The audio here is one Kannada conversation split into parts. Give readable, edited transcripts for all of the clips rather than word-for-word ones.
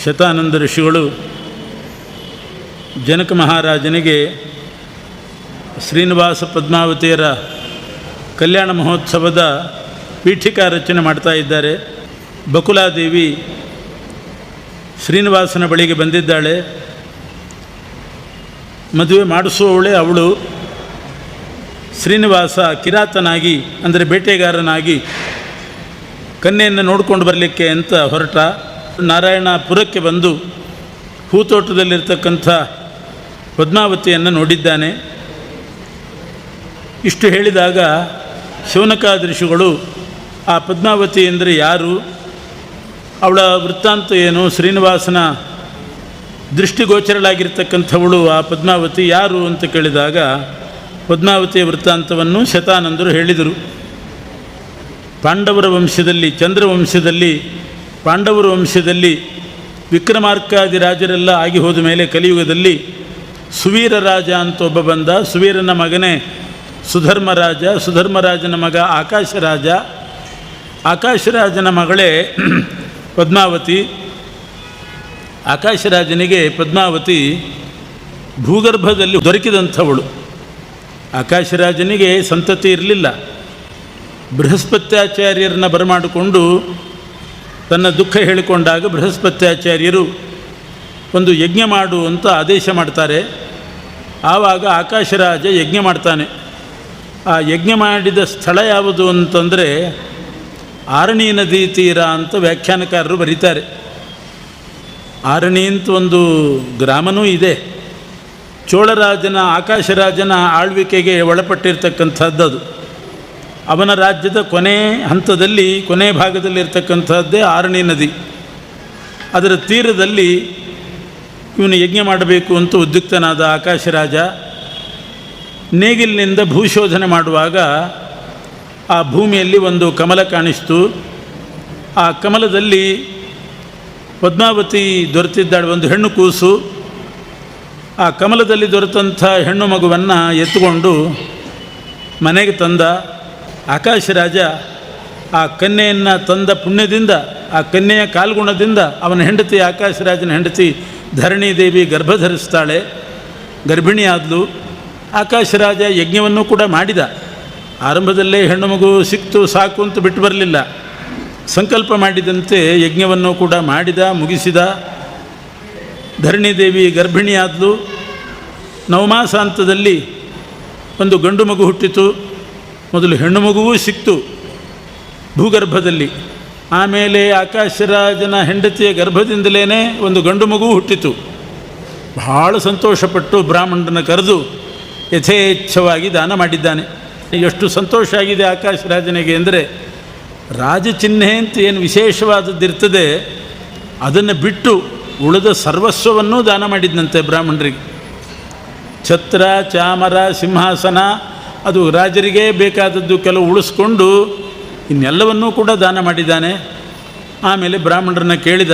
ಶತಾನಂದ ಋಷಿಗಳು ಜನಕ ಮಹಾರಾಜನಿಗೆ ಶ್ರೀನಿವಾಸ ಪದ್ಮಾವತಿಯರ ಕಲ್ಯಾಣ ಮಹೋತ್ಸವದ ಪೀಠಿಕಾ ರಚನೆ ಮಾಡ್ತಾ ಇದ್ದಾರೆ. ಬಕುಲಾದೇವಿ ಶ್ರೀನಿವಾಸನ ಬಳಿಗೆ ಬಂದಿದ್ದಾಳೆ. ಮದುವೆ ಮಾಡಿಸುವವಳೆ ಅವಳು. ಶ್ರೀನಿವಾಸ ಕಿರಾತನಾಗಿ ಅಂದರೆ ಬೇಟೆಗಾರನಾಗಿ ಕನ್ಯೆಯನ್ನು ನೋಡಿಕೊಂಡು ಬರಲಿಕ್ಕೆ ಅಂತ ಹೊರಟ. ನಾರಾಯಣಪುರಕ್ಕೆ ಬಂದು ಹೂತೋಟದಲ್ಲಿರ್ತಕ್ಕಂಥ ಪದ್ಮಾವತಿಯನ್ನು ನೋಡಿದ್ದಾನೆ. ಇಷ್ಟು ಹೇಳಿದಾಗ ಶೌನಕಾದಿ ಋಷಿಗಳು ಆ ಪದ್ಮಾವತಿ ಅಂದರೆ ಯಾರು, ಅವಳ ವೃತ್ತಾಂತ ಏನು, ಶ್ರೀನಿವಾಸನ ದೃಷ್ಟಿಗೋಚರಳಾಗಿರ್ತಕ್ಕಂಥವಳು ಆ ಪದ್ಮಾವತಿ ಯಾರು ಅಂತ ಕೇಳಿದಾಗ ಪದ್ಮಾವತಿಯ ವೃತ್ತಾಂತವನ್ನು ಶತಾನಂದರು ಹೇಳಿದರು. ಪಾಂಡವರ ವಂಶದಲ್ಲಿ, ಚಂದ್ರವಂಶದಲ್ಲಿ, ಪಾಂಡವರ ವಂಶದಲ್ಲಿ ವಿಕ್ರಮಾರ್ಕಾದಿ ರಾಜರೆಲ್ಲ ಆಗಿ ಹೋದ ಮೇಲೆ ಕಲಿಯುಗದಲ್ಲಿ ಸುವೀರ ರಾಜ ಅಂತ ಒಬ್ಬ ಬಂದ. ಸುವೀರನ ಮಗನೇ ಸುಧರ್ಮರಾಜ, ಸುಧರ್ಮರಾಜನ ಮಗ ಆಕಾಶರಾಜ, ಆಕಾಶರಾಜನ ಮಗಳೇ ಪದ್ಮಾವತಿ. ಆಕಾಶರಾಜನಿಗೆ ಪದ್ಮಾವತಿ ಭೂಗರ್ಭದಲ್ಲಿ ದೊರಕಿದಂಥವಳು. ಆಕಾಶರಾಜನಿಗೆ ಸಂತತಿ ಇರಲಿಲ್ಲ. ಬೃಹಸ್ಪತ್ಯಾಚಾರ್ಯರನ್ನ ಬರಮಾಡಿಕೊಂಡು ತನ್ನ ದುಃಖ ಹೇಳಿಕೊಂಡಾಗ ಬೃಹಸ್ಪತ್ಯಾಚಾರ್ಯರು ಒಂದು ಯಜ್ಞ ಮಾಡು ಅಂತ ಆದೇಶ ಮಾಡ್ತಾರೆ. ಆವಾಗ ಆಕಾಶರಾಜ ಯಜ್ಞ ಮಾಡ್ತಾನೆ. ಆ ಯಜ್ಞ ಮಾಡಿದ ಸ್ಥಳ ಯಾವುದು ಅಂತಂದರೆ ಆರಣಿ ನದಿ ತೀರ ಅಂತ ವ್ಯಾಖ್ಯಾನಕಾರರು ಬರೀತಾರೆ. ಆರಣಿ ಅಂತ ಒಂದು ಗ್ರಾಮವೂ ಇದೆ. ಚೋಳರಾಜನ, ಆಕಾಶರಾಜನ ಆಳ್ವಿಕೆಗೆ ಒಳಪಟ್ಟಿರ್ತಕ್ಕಂಥದ್ದು ಅದು. ಅವನ ರಾಜ್ಯದ ಕೊನೆ ಹಂತದಲ್ಲಿ, ಕೊನೆ ಭಾಗದಲ್ಲಿರ್ತಕ್ಕಂಥದ್ದೇ ಆರಣಿ ನದಿ. ಅದರ ತೀರದಲ್ಲಿ ಇವನು ಯಜ್ಞ ಮಾಡಬೇಕು ಅಂತ ಉದ್ಯುಕ್ತನಾದ ಆಕಾಶರಾಜ ನೇಗಿಲಿನಿಂದ ಭೂಶೋಧನೆ ಮಾಡುವಾಗ ಆ ಭೂಮಿಯಲ್ಲಿ ಒಂದು ಕಮಲ ಕಾಣಿಸ್ತು. ಆ ಕಮಲದಲ್ಲಿ ಪದ್ಮಾವತಿ ದೊರೆತಿದ್ದಾಳೆ, ಒಂದು ಹೆಣ್ಣು ಕೂಸು. ಆ ಕಮಲದಲ್ಲಿ ದೊರೆತಂಥ ಹೆಣ್ಣು ಮಗುವನ್ನು ಎತ್ತುಕೊಂಡು ಮನೆಗೆ ತಂದ. ಆಕಾಶರಾಜ ಆ ಕನ್ಯೆಯನ್ನು ತಂದ ಪುಣ್ಯದಿಂದ, ಆ ಕನ್ಯೆಯ ಕಾಲ್ಗುಣದಿಂದ ಅವನ ಹೆಂಡತಿ, ಆಕಾಶರಾಜನ ಹೆಂಡತಿ ಧರಣಿದೇವಿ ಗರ್ಭಧರಿಸ್ತಾಳೆ, ಗರ್ಭಿಣಿಯಾದಳು. ಆಕಾಶರಾಜ ಯಜ್ಞವನ್ನು ಕೂಡ ಮಾಡಿದ. ಆರಂಭದಲ್ಲೇ ಹೆಣ್ಣು ಮಗು ಸಿಕ್ತು ಸಾಕು ಅಂತ ಬಿಟ್ಟು ಬರಲಿಲ್ಲ. ಸಂಕಲ್ಪ ಮಾಡಿದಂತೆ ಯಜ್ಞವನ್ನು ಕೂಡ ಮಾಡಿದ, ಮುಗಿಸಿದ. ಧರಣಿದೇವಿ ಗರ್ಭಿಣಿಯಾದಳು. ನವಮಾಸಾಂತದಲ್ಲಿ ಒಂದು ಗಂಡು ಮಗು ಹುಟ್ಟಿತು. ಮೊದಲು ಹೆಣ್ಣು ಮಗುವೂ ಸಿಕ್ತು ಭೂಗರ್ಭದಲ್ಲಿ. ಆಮೇಲೆ ಆಕಾಶರಾಜನ ಹೆಂಡತಿಯ ಗರ್ಭದಿಂದಲೇ ಒಂದು ಗಂಡು ಮಗು ಹುಟ್ಟಿತು. ಬಹಳ ಸಂತೋಷಪಟ್ಟು ಬ್ರಾಹ್ಮಣರನ್ನು ಕರೆದು ಯಥೇಚ್ಛವಾಗಿ ದಾನ ಮಾಡಿದ್ದಾನೆ. ಎಷ್ಟು ಸಂತೋಷ ಆಗಿದೆ ಆಕಾಶರಾಜನಿಗೆ ಅಂದರೆ, ರಾಜಚಿಹ್ನೆ ಅಂತ ಏನು ವಿಶೇಷವಾದದ್ದಿರ್ತದೆ ಅದನ್ನು ಬಿಟ್ಟು ಉಳಿದ ಸರ್ವಸ್ವವನ್ನೂ ದಾನ ಮಾಡಿದ್ದಂತೆ ಬ್ರಾಹ್ಮಣರಿಗೆ. ಛತ್ರ, ಚಾಮರ, ಸಿಂಹಾಸನ, ಅದು ರಾಜರಿಗೆ ಬೇಕಾದದ್ದು ಕೆಲವು ಉಳಿಸ್ಕೊಂಡು ಇನ್ನೆಲ್ಲವನ್ನೂ ಕೂಡ ದಾನ ಮಾಡಿದ್ದಾನೆ. ಆಮೇಲೆ ಬ್ರಾಹ್ಮಣರನ್ನ ಕೇಳಿದ,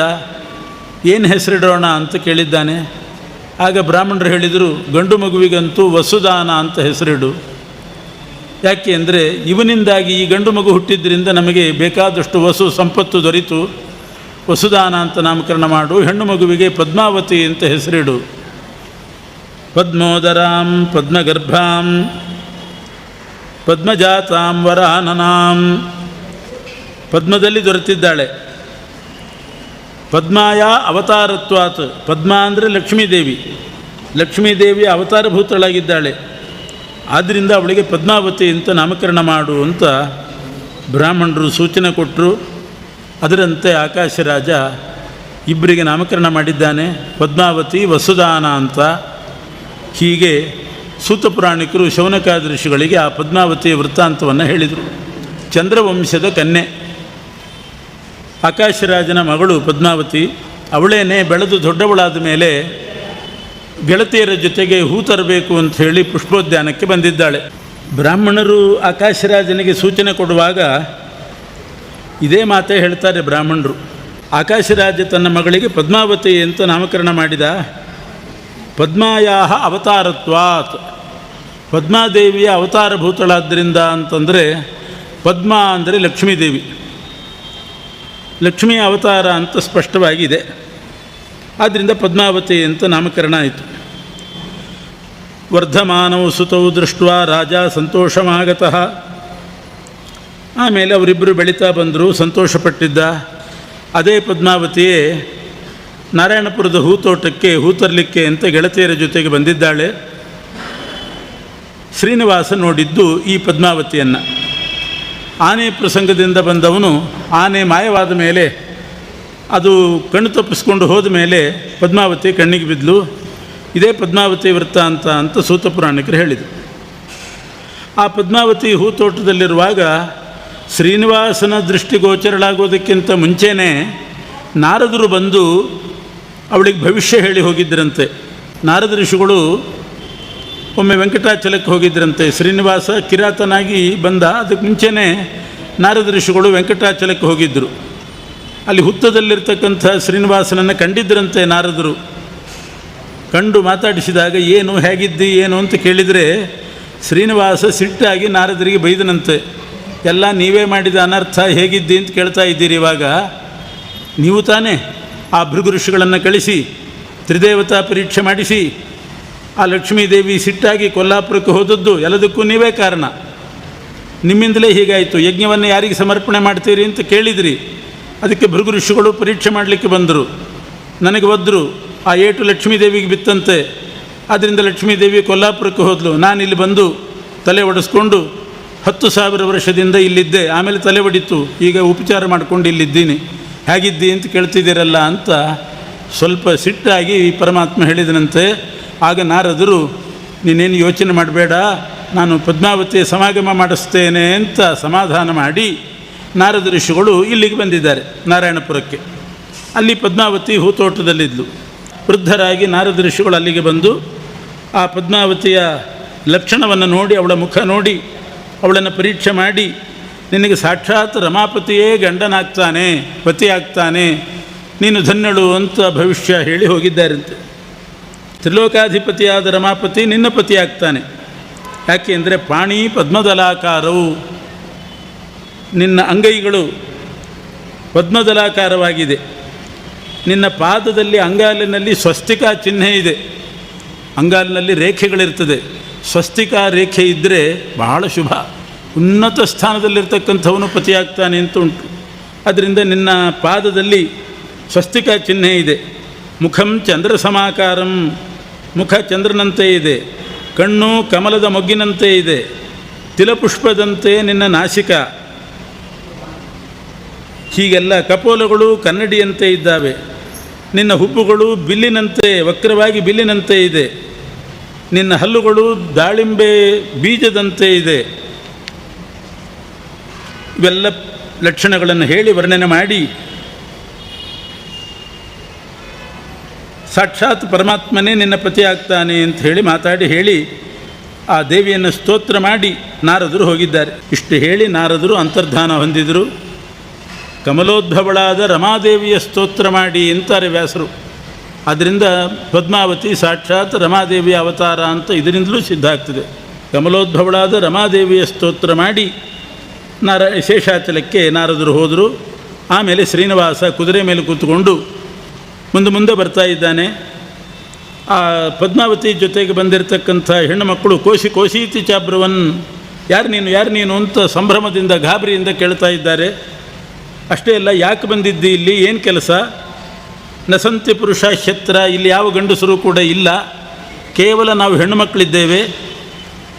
ಏನು ಹೆಸರಿಡೋಣ ಅಂತ ಕೇಳಿದ್ದಾನೆ. ಆಗ ಬ್ರಾಹ್ಮಣರು ಹೇಳಿದರು, ಗಂಡು ಮಗುವಿಗಂತೂ ವಸುದಾನ ಅಂತ ಹೆಸರಿಡು. ಯಾಕೆ ಅಂದರೆ ಇವನಿಂದಾಗಿ ಈ ಗಂಡು ಮಗು ಹುಟ್ಟಿದ್ದರಿಂದ ನಮಗೆ ಬೇಕಾದಷ್ಟು ವಸು ಸಂಪತ್ತು ದೊರೀತು, ವಸುದಾನ ಅಂತ ನಾಮಕರಣ ಮಾಡು. ಹೆಣ್ಣು ಮಗುವಿಗೆ ಪದ್ಮಾವತಿ ಅಂತ ಹೆಸರಿಡು. ಪದ್ಮೋದರಾಂ ಪದ್ಮಗರ್ಭಾಂ ಪದ್ಮಜಾತಾಂ ವರಾನನಾಂ. ಪದ್ಮದಲ್ಲಿ ದೊರೆತಿದ್ದಾಳೆ. ಪದ್ಮಾಯ ಅವತಾರತ್ವಾತ್. ಪದ್ಮ ಅಂದರೆ ಲಕ್ಷ್ಮೀದೇವಿ. ಲಕ್ಷ್ಮೀದೇವಿ ಅವತಾರಭೂತಳಾಗಿದ್ದಾಳೆ. ಆದ್ದರಿಂದ ಅವಳಿಗೆ ಪದ್ಮಾವತಿ ಅಂತ ನಾಮಕರಣ ಮಾಡು ಅಂತ ಬ್ರಾಹ್ಮಣರು ಸೂಚನೆ ಕೊಟ್ಟರು. ಅದರಂತೆ ಆಕಾಶರಾಜ ಇಬ್ಬರಿಗೆ ನಾಮಕರಣ ಮಾಡಿದ್ದಾನೆ, ಪದ್ಮಾವತಿ, ವಸುದಾನ ಅಂತ. ಹೀಗೆ ಸೂತ ಪುರಾಣಿಕರು ಶೌನಕಾದಿ ಋಷಿಗಳಿಗೆ ಆ ಪದ್ಮಾವತಿಯ ವೃತ್ತಾಂತವನ್ನು ಹೇಳಿದರು. ಚಂದ್ರವಂಶದ ಕನ್ಯೆ ಆಕಾಶರಾಜನ ಮಗಳು ಪದ್ಮಾವತಿ. ಅವಳೇನೆ ಬೆಳೆದು ದೊಡ್ಡವಳಾದ ಮೇಲೆ ಗೆಳತಿಯರ ಜೊತೆಗೆ ಹೂ ತರಬೇಕು ಅಂತ ಹೇಳಿ ಪುಷ್ಪೋದ್ಯಾನಕ್ಕೆ ಬಂದಿದ್ದಾಳೆ. ಬ್ರಾಹ್ಮಣರು ಆಕಾಶರಾಜನಿಗೆ ಸೂಚನೆ ಕೊಡುವಾಗ ಇದೇ ಮಾತೇ ಹೇಳ್ತಾರೆ ಬ್ರಾಹ್ಮಣರು. ಆಕಾಶರಾಜ ತನ್ನ ಮಗಳಿಗೆ ಪದ್ಮಾವತಿ ಅಂತ ನಾಮಕರಣ ಮಾಡಿದ. ಪದ್ಮಾಯಾ ಅವತಾರತ್ವಾತ್. ಪದ್ಮಾದೇವಿಯ ಅವತಾರಭೂತಳಾದ್ದರಿಂದ ಅಂತಂದರೆ, ಪದ್ಮ ಅಂದರೆ ಲಕ್ಷ್ಮೀದೇವಿ, ಲಕ್ಷ್ಮಿಯ ಅವತಾರ ಅಂತ ಸ್ಪಷ್ಟವಾಗಿದೆ. ಆದ್ದರಿಂದ ಪದ್ಮಾವತಿ ಅಂತ ನಾಮಕರಣ ಆಯಿತು. ವರ್ಧಮಾನೌ ಸುತೌ ದೃಷ್ಟ ರಾಜ ಸಂತೋಷಮಾಗತಃ. ಆಮೇಲೆ ಅವರಿಬ್ಬರು ಬೆಳೀತಾ ಬಂದರು, ಸಂತೋಷಪಟ್ಟಿದ್ದ. ಅದೇ ಪದ್ಮಾವತಿಯೇ ನಾರಾಯಣಪುರದ ಹೂತೋಟಕ್ಕೆ ಹೂ ತರಲಿಕ್ಕೆ ಅಂತ ಗೆಳತಿಯರ ಜೊತೆಗೆ ಬಂದಿದ್ದಾಳೆ. ಶ್ರೀನಿವಾಸ ನೋಡಿದ್ದು ಈ ಪದ್ಮಾವತಿಯನ್ನು. ಆನೆ ಪ್ರಸಂಗದಿಂದ ಬಂದವನು ಆನೆ ಮಾಯವಾದ ಮೇಲೆ, ಅದು ಕಣ್ಣು ತಪ್ಪಿಸ್ಕೊಂಡು ಹೋದ ಮೇಲೆ ಪದ್ಮಾವತಿ ಕಣ್ಣಿಗೆ ಬಿದ್ದಲು. ಇದೇ ಪದ್ಮಾವತಿ ವೃತ್ತಾಂತ ಅಂತ ಸೂತ ಪುರಾಣಿಕರು ಹೇಳಿದರು. ಆ ಪದ್ಮಾವತಿ ಹೂತೋಟದಲ್ಲಿರುವಾಗ ಶ್ರೀನಿವಾಸನ ದೃಷ್ಟಿಗೋಚರಳಾಗೋದಕ್ಕಿಂತ ಮುಂಚೆನೇ ನಾರದರು ಬಂದು ಅವಳಿಗೆ ಭವಿಷ್ಯ ಹೇಳಿ ಹೋಗಿದ್ದರಂತೆ. ನಾರದ ಋಷಿಗಳು ಒಮ್ಮೆ ವೆಂಕಟಾಚಲಕ್ಕೆ ಹೋಗಿದ್ದರಂತೆ. ಶ್ರೀನಿವಾಸ ಕಿರಾತನಾಗಿ ಬಂದ, ಅದಕ್ಕೆ ಮುಂಚೆನೇ ನಾರದ ಋಷಿಗಳು ವೆಂಕಟಾಚಲಕ್ಕೆ ಹೋಗಿದ್ದರು. ಅಲ್ಲಿ ಹುತ್ತದಲ್ಲಿರ್ತಕ್ಕಂಥ ಶ್ರೀನಿವಾಸನನ್ನು ಕಂಡಿದ್ದರಂತೆ ನಾರದರು. ಕಂಡು ಮಾತಾಡಿಸಿದಾಗ ಏನು ಹೇಗಿದ್ದಿ ಏನು ಅಂತ ಕೇಳಿದರೆ ಶ್ರೀನಿವಾಸ ಸಿಟ್ಟಾಗಿ ನಾರದರಿಗೆ ಬೈದನಂತೆ. ಎಲ್ಲ ನೀವೇ ಮಾಡಿದ ಅನರ್ಥ, ಹೇಗಿದ್ದಿ ಅಂತ ಕೇಳ್ತಾ ಇದ್ದೀರಿ. ಇವಾಗ ನೀವು ತಾನೇ ಆ ಭೃಗು ಋಷಿಗಳನ್ನು ಕಳಿಸಿ ತ್ರಿದೇವತಾ ಪರೀಕ್ಷೆ ಮಾಡಿಸಿ ಆ ಲಕ್ಷ್ಮೀದೇವಿ ಸಿಟ್ಟಾಗಿ ಕೊಲ್ಲಾಪುರಕ್ಕೆ ಹೋದದ್ದು, ಎಲ್ಲದಕ್ಕೂ ನೀವೇ ಕಾರಣ. ನಿಮ್ಮಿಂದಲೇ ಹೀಗಾಯಿತು. ಯಜ್ಞವನ್ನು ಯಾರಿಗೆ ಸಮರ್ಪಣೆ ಮಾಡ್ತೀರಿ ಅಂತ ಕೇಳಿದ್ರಿ. ಅದಕ್ಕೆ ಭೃಗು ಋಷಿಗಳು ಪರೀಕ್ಷೆ ಮಾಡಲಿಕ್ಕೆ ಬಂದರು. ನನಗೆ ಒದ್ದರು. ಆ ಏಟು ಲಕ್ಷ್ಮೀದೇವಿಗೆ ಬಿತ್ತಂತೆ. ಆದ್ದರಿಂದ ಲಕ್ಷ್ಮೀದೇವಿ ಕೊಲ್ಲಾಪುರಕ್ಕೆ ಹೋದಲು. ನಾನಿಲ್ಲಿ ಬಂದು ತಲೆ ಒಡಿಸ್ಕೊಂಡು 10,000 ವರ್ಷದಿಂದ ಇಲ್ಲಿದ್ದೆ. ಆಮೇಲೆ ತಲೆ ಒಡಿತು, ಈಗ ಉಪಚಾರ ಮಾಡಿಕೊಂಡು ಇಲ್ಲಿದ್ದೀನಿ. ಹೇಗಿದ್ದಿ ಅಂತ ಕೇಳ್ತಿದ್ದೀರಲ್ಲ ಅಂತ ಸ್ವಲ್ಪ ಸಿಟ್ಟಾಗಿ ಪರಮಾತ್ಮ ಹೇಳಿದನಂತೆ. ಆಗ ನಾರದರು, ನೀನೇನು ಯೋಚನೆ ಮಾಡಬೇಡ, ನಾನು ಪದ್ಮಾವತಿಯ ಸಮಾಗಮ ಮಾಡಿಸ್ತೇನೆ ಅಂತ ಸಮಾಧಾನ ಮಾಡಿ ನಾರದ ಋಷಿಗಳು ಇಲ್ಲಿಗೆ ಬಂದಿದ್ದಾರೆ ನಾರಾಯಣಪುರಕ್ಕೆ. ಅಲ್ಲಿ ಪದ್ಮಾವತಿ ಹೂತೋಟದಲ್ಲಿದ್ಲು. ವೃದ್ಧರಾಗಿ ನಾರದ ಋಷಿಗಳು ಅಲ್ಲಿಗೆ ಬಂದು ಆ ಪದ್ಮಾವತಿಯ ಲಕ್ಷಣವನ್ನು ನೋಡಿ, ಅವಳ ಮುಖ ನೋಡಿ, ಅವಳನ್ನು ಪರೀಕ್ಷೆ ಮಾಡಿ, ನಿನಗೆ ಸಾಕ್ಷಾತ್ ರಮಾಪತಿಯೇ ಗಂಡನಾಗ್ತಾನೆ, ಪತಿಯಾಗ್ತಾನೆ, ನೀನು ಧನ್ಯಳು ಅಂತ ಭವಿಷ್ಯ ಹೇಳಿ ಹೋಗಿದ್ದಾರಂತೆ. ತ್ರಿಲೋಕಾಧಿಪತಿಯಾದ ರಮಾಪತಿ ನಿನ್ನ ಪತಿಯಾಗ್ತಾನೆ. ಯಾಕೆ ಅಂದರೆ ಪಾಣಿ ಪದ್ಮದಲಾಕಾರವು, ನಿನ್ನ ಅಂಗೈಗಳು ಪದ್ಮದಲಾಕಾರವಾಗಿದೆ. ನಿನ್ನ ಪಾದದಲ್ಲಿ ಅಂಗಾಲಿನಲ್ಲಿ ಸ್ವಸ್ತಿಕಾ ಚಿಹ್ನೆ ಇದೆ. ಅಂಗಾಲಿನಲ್ಲಿ ರೇಖೆಗಳಿರ್ತದೆ. ಸ್ವಸ್ತಿಕಾ ರೇಖೆ ಇದ್ದರೆ ಬಹಳ ಶುಭ. ಉನ್ನತ ಸ್ಥಾನದಲ್ಲಿರ್ತಕ್ಕಂಥವನು ಪತಿಯಾಗ್ತಾನೆ ಅಂತ ಉಂಟು. ಅದರಿಂದ ನಿನ್ನ ಪಾದದಲ್ಲಿ ಸ್ವಸ್ತಿಕಾ ಚಿಹ್ನೆ ಇದೆ. ಮುಖಂ ಚಂದ್ರ ಸಮಾಕಾರಂ, ಮುಖ ಚಂದ್ರನಂತೆ ಇದೆ. ಕಣ್ಣು ಕಮಲದ ಮೊಗ್ಗಿನಂತೆ ಇದೆ. ತಿಲಪುಷ್ಪದಂತೆ ನಿನ್ನ ನಾಸಿಕ. ಹೀಗೆಲ್ಲ ಕಪೋಲಗಳು ಕನ್ನಡಿಯಂತೆ ಇದ್ದಾವೆ. ನಿನ್ನ ಹುಬ್ಬುಗಳು ಬಿಲ್ಲಿನಂತೆ, ವಕ್ರವಾಗಿ ಬಿಲ್ಲಿನಂತೆ ಇದೆ. ನಿನ್ನ ಹಲ್ಲುಗಳು ದಾಳಿಂಬೆ ಬೀಜದಂತೆ ಇದೆ. ಇವೆಲ್ಲ ಲಕ್ಷಣಗಳನ್ನು ಹೇಳಿ ವರ್ಣನೆ ಮಾಡಿ ಸಾಕ್ಷಾತ್ ಪರಮಾತ್ಮನೇ ನಿನ್ನ ಪತಿ ಆಗ್ತಾನೆ ಅಂತ ಹೇಳಿ ಮಾತಾಡಿ ಹೇಳಿ ಆ ದೇವಿಯನ್ನು ಸ್ತೋತ್ರ ಮಾಡಿ ನಾರದರು ಹೋಗಿದ್ದಾರೆ. ಇಷ್ಟು ಹೇಳಿ ನಾರದರು ಅಂತರ್ಧಾನ ಹೊಂದಿದರು. ಕಮಲೋದ್ಭವಳಾದ ರಮಾದೇವಿಯ ಸ್ತೋತ್ರ ಮಾಡಿ ಅಂತಾರೆ ವ್ಯಾಸರು. ಆದ್ದರಿಂದ ಪದ್ಮಾವತಿ ಸಾಕ್ಷಾತ್ ರಮಾದೇವಿಯ ಅವತಾರ ಅಂತ ಇದರಿಂದಲೂ ಸಿದ್ಧ ಆಗ್ತದೆ. ಕಮಲೋದ್ಭವಳಾದ ರಮಾದೇವಿಯ ಸ್ತೋತ್ರ ಮಾಡಿ ಶೇಷಾಚಲಕ್ಕೆ ನಾರದರು ಹೋದರು. ಆಮೇಲೆ ಶ್ರೀನಿವಾಸ ಕುದುರೆ ಮೇಲೆ ಕೂತ್ಕೊಂಡು ಮುಂದೆ ಬರ್ತಾ ಇದ್ದಾನೆ. ಆ ಪದ್ಮಾವತಿ ಜೊತೆಗೆ ಬಂದಿರತಕ್ಕಂಥ ಹೆಣ್ಣು ಮಕ್ಕಳು ಕೋಶೀತಿ ಚಾಬ್ರವನ್, ಯಾರು ನೀನು ಅಂತ ಸಂಭ್ರಮದಿಂದ ಗಾಬರಿಯಿಂದ ಕೇಳ್ತಾ ಇದ್ದಾರೆ. ಅಷ್ಟೇ ಅಲ್ಲ, ಯಾಕೆ ಬಂದಿದ್ದಿ ಇಲ್ಲಿ, ಏನು ಕೆಲಸ? ನಸಂತಿ ಪುರುಷ ಶತ್ರ, ಇಲ್ಲಿ ಯಾವ ಗಂಡಸರು ಕೂಡ ಇಲ್ಲ, ಕೇವಲ ನಾವು ಹೆಣ್ಣು ಮಕ್ಕಳಿದ್ದೇವೆ.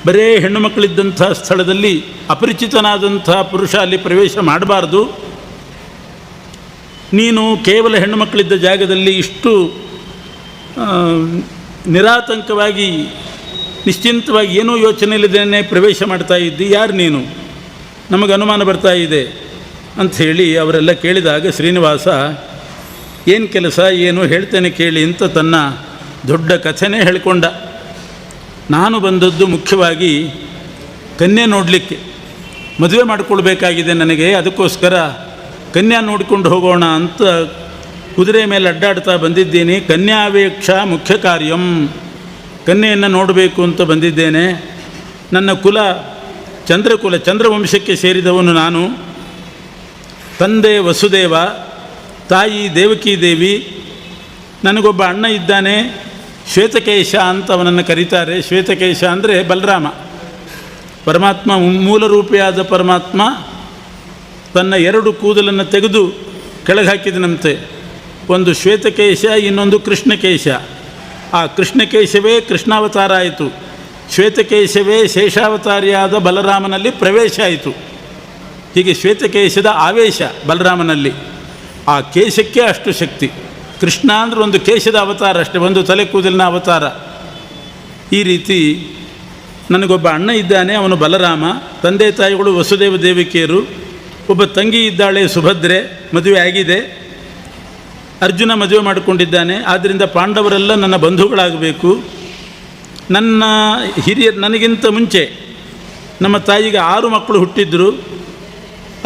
ಬರೇ ಹೆಣ್ಣು ಮಕ್ಕಳಿದ್ದಂಥ ಸ್ಥಳದಲ್ಲಿ ಅಪರಿಚಿತನಾದಂಥ ಪುರುಷ ಅಲ್ಲಿ ಪ್ರವೇಶ ಮಾಡಬಾರ್ದು. ನೀನು ಕೇವಲ ಹೆಣ್ಣು ಮಕ್ಕಳಿದ್ದ ಜಾಗದಲ್ಲಿ ಇಷ್ಟು ನಿರಾತಂಕವಾಗಿ ನಿಶ್ಚಿಂತವಾಗಿ ಏನೂ ಯೋಚನೆ ಇಲ್ಲದೇನೆ ಪ್ರವೇಶ ಮಾಡ್ತಾ ಇದ್ದಿ, ಯಾರು ನೀನು? ನಮಗೆ ಅನುಮಾನ ಬರ್ತಾ ಇದೆ ಅಂಥೇಳಿ ಅವರೆಲ್ಲ ಕೇಳಿದಾಗ ಶ್ರೀನಿವಾಸ ಏನು ಕೆಲಸ, ಏನು ಹೇಳ್ತೇನೆ ಕೇಳಿ ಅಂತ ತನ್ನ ದೊಡ್ಡ ಕಥೆನೇ ಹೇಳಿಕೊಂಡ. ನಾನು ಬಂದದ್ದು ಮುಖ್ಯವಾಗಿ ಕನ್ಯೆ ನೋಡಲಿಕ್ಕೆ, ಮದುವೆ ಮಾಡಿಕೊಳ್ಬೇಕಾಗಿದೆ ನನಗೆ, ಅದಕ್ಕೋಸ್ಕರ ಕನ್ಯಾ ನೋಡಿಕೊಂಡು ಹೋಗೋಣ ಅಂತ ಕುದುರೆ ಮೇಲೆ ಅಡ್ಡಾಡ್ತಾ ಬಂದಿದ್ದೀನಿ. ಕನ್ಯಾವೇಕ್ಷ ಮುಖ್ಯ ಕಾರ್ಯಂ, ಕನ್ಯೆಯನ್ನು ನೋಡಬೇಕು ಅಂತ ಬಂದಿದ್ದೇನೆ. ನನ್ನ ಕುಲ ಚಂದ್ರಕುಲ, ಚಂದ್ರವಂಶಕ್ಕೆ ಸೇರಿದವನು ನಾನು. ತಂದೆ ವಸುದೇವ, ತಾಯಿ ದೇವಕೀ ದೇವಿ, ನನಗೊಬ್ಬ ಅಣ್ಣ ಇದ್ದಾನೆ, ಶ್ವೇತಕೇಶ ಅಂತ ಅವನನ್ನು ಕರೀತಾರೆ. ಶ್ವೇತಕೇಶ ಅಂದರೆ ಬಲರಾಮ. ಪರಮಾತ್ಮ, ಮೂಲ ರೂಪಿಯಾದ ಪರಮಾತ್ಮ ತನ್ನ 2 ಕೂದಲನ್ನು ತೆಗೆದು ಕೆಳಗೆ ಹಾಕಿದನಂತೆ. ಒಂದು ಶ್ವೇತಕೇಶ, ಇನ್ನೊಂದು ಕೃಷ್ಣಕೇಶ. ಆ ಕೃಷ್ಣಕೇಶವೇ ಕೃಷ್ಣಾವತಾರ ಆಯಿತು, ಶ್ವೇತಕೇಶವೇ ಶೇಷಾವತಾರಿಯಾದ ಬಲರಾಮನಲ್ಲಿ ಪ್ರವೇಶ ಆಯಿತು. ಹೀಗೆ ಶ್ವೇತಕೇಶದ ಆವೇಶ ಬಲರಾಮನಲ್ಲಿ. ಆ ಕೇಶಕ್ಕೆ ಅಷ್ಟು ಶಕ್ತಿ. ಕೃಷ್ಣ ಅಂದರೆ ಒಂದು ಕೇಶದ ಅವತಾರ ಅಷ್ಟೇ, ಒಂದು ತಲೆ ಕೂದಲಿನ ಅವತಾರ. ಈ ರೀತಿ ನನಗೊಬ್ಬ ಅಣ್ಣ ಇದ್ದಾನೆ, ಅವನು ಬಲರಾಮ. ತಂದೆ ತಾಯಿಗಳು ವಸುದೇವ ದೇವಿಕೆಯರು. ಒಬ್ಬ ತಂಗಿ ಇದ್ದಾಳೆ ಸುಭದ್ರೆ, ಮದುವೆ ಆಗಿದೆ. ಅರ್ಜುನ ಮದುವೆ ಮಾಡಿಕೊಂಡಿದ್ದಾನೆ. ಆದ್ದರಿಂದ ಪಾಂಡವರೆಲ್ಲ ನನ್ನ ಬಂಧುಗಳಾಗಬೇಕು. ನನ್ನ ನನಗಿಂತ ಮುಂಚೆ ನಮ್ಮ ತಾಯಿಗೆ 6 ಮಕ್ಕಳು ಹುಟ್ಟಿದ್ರು.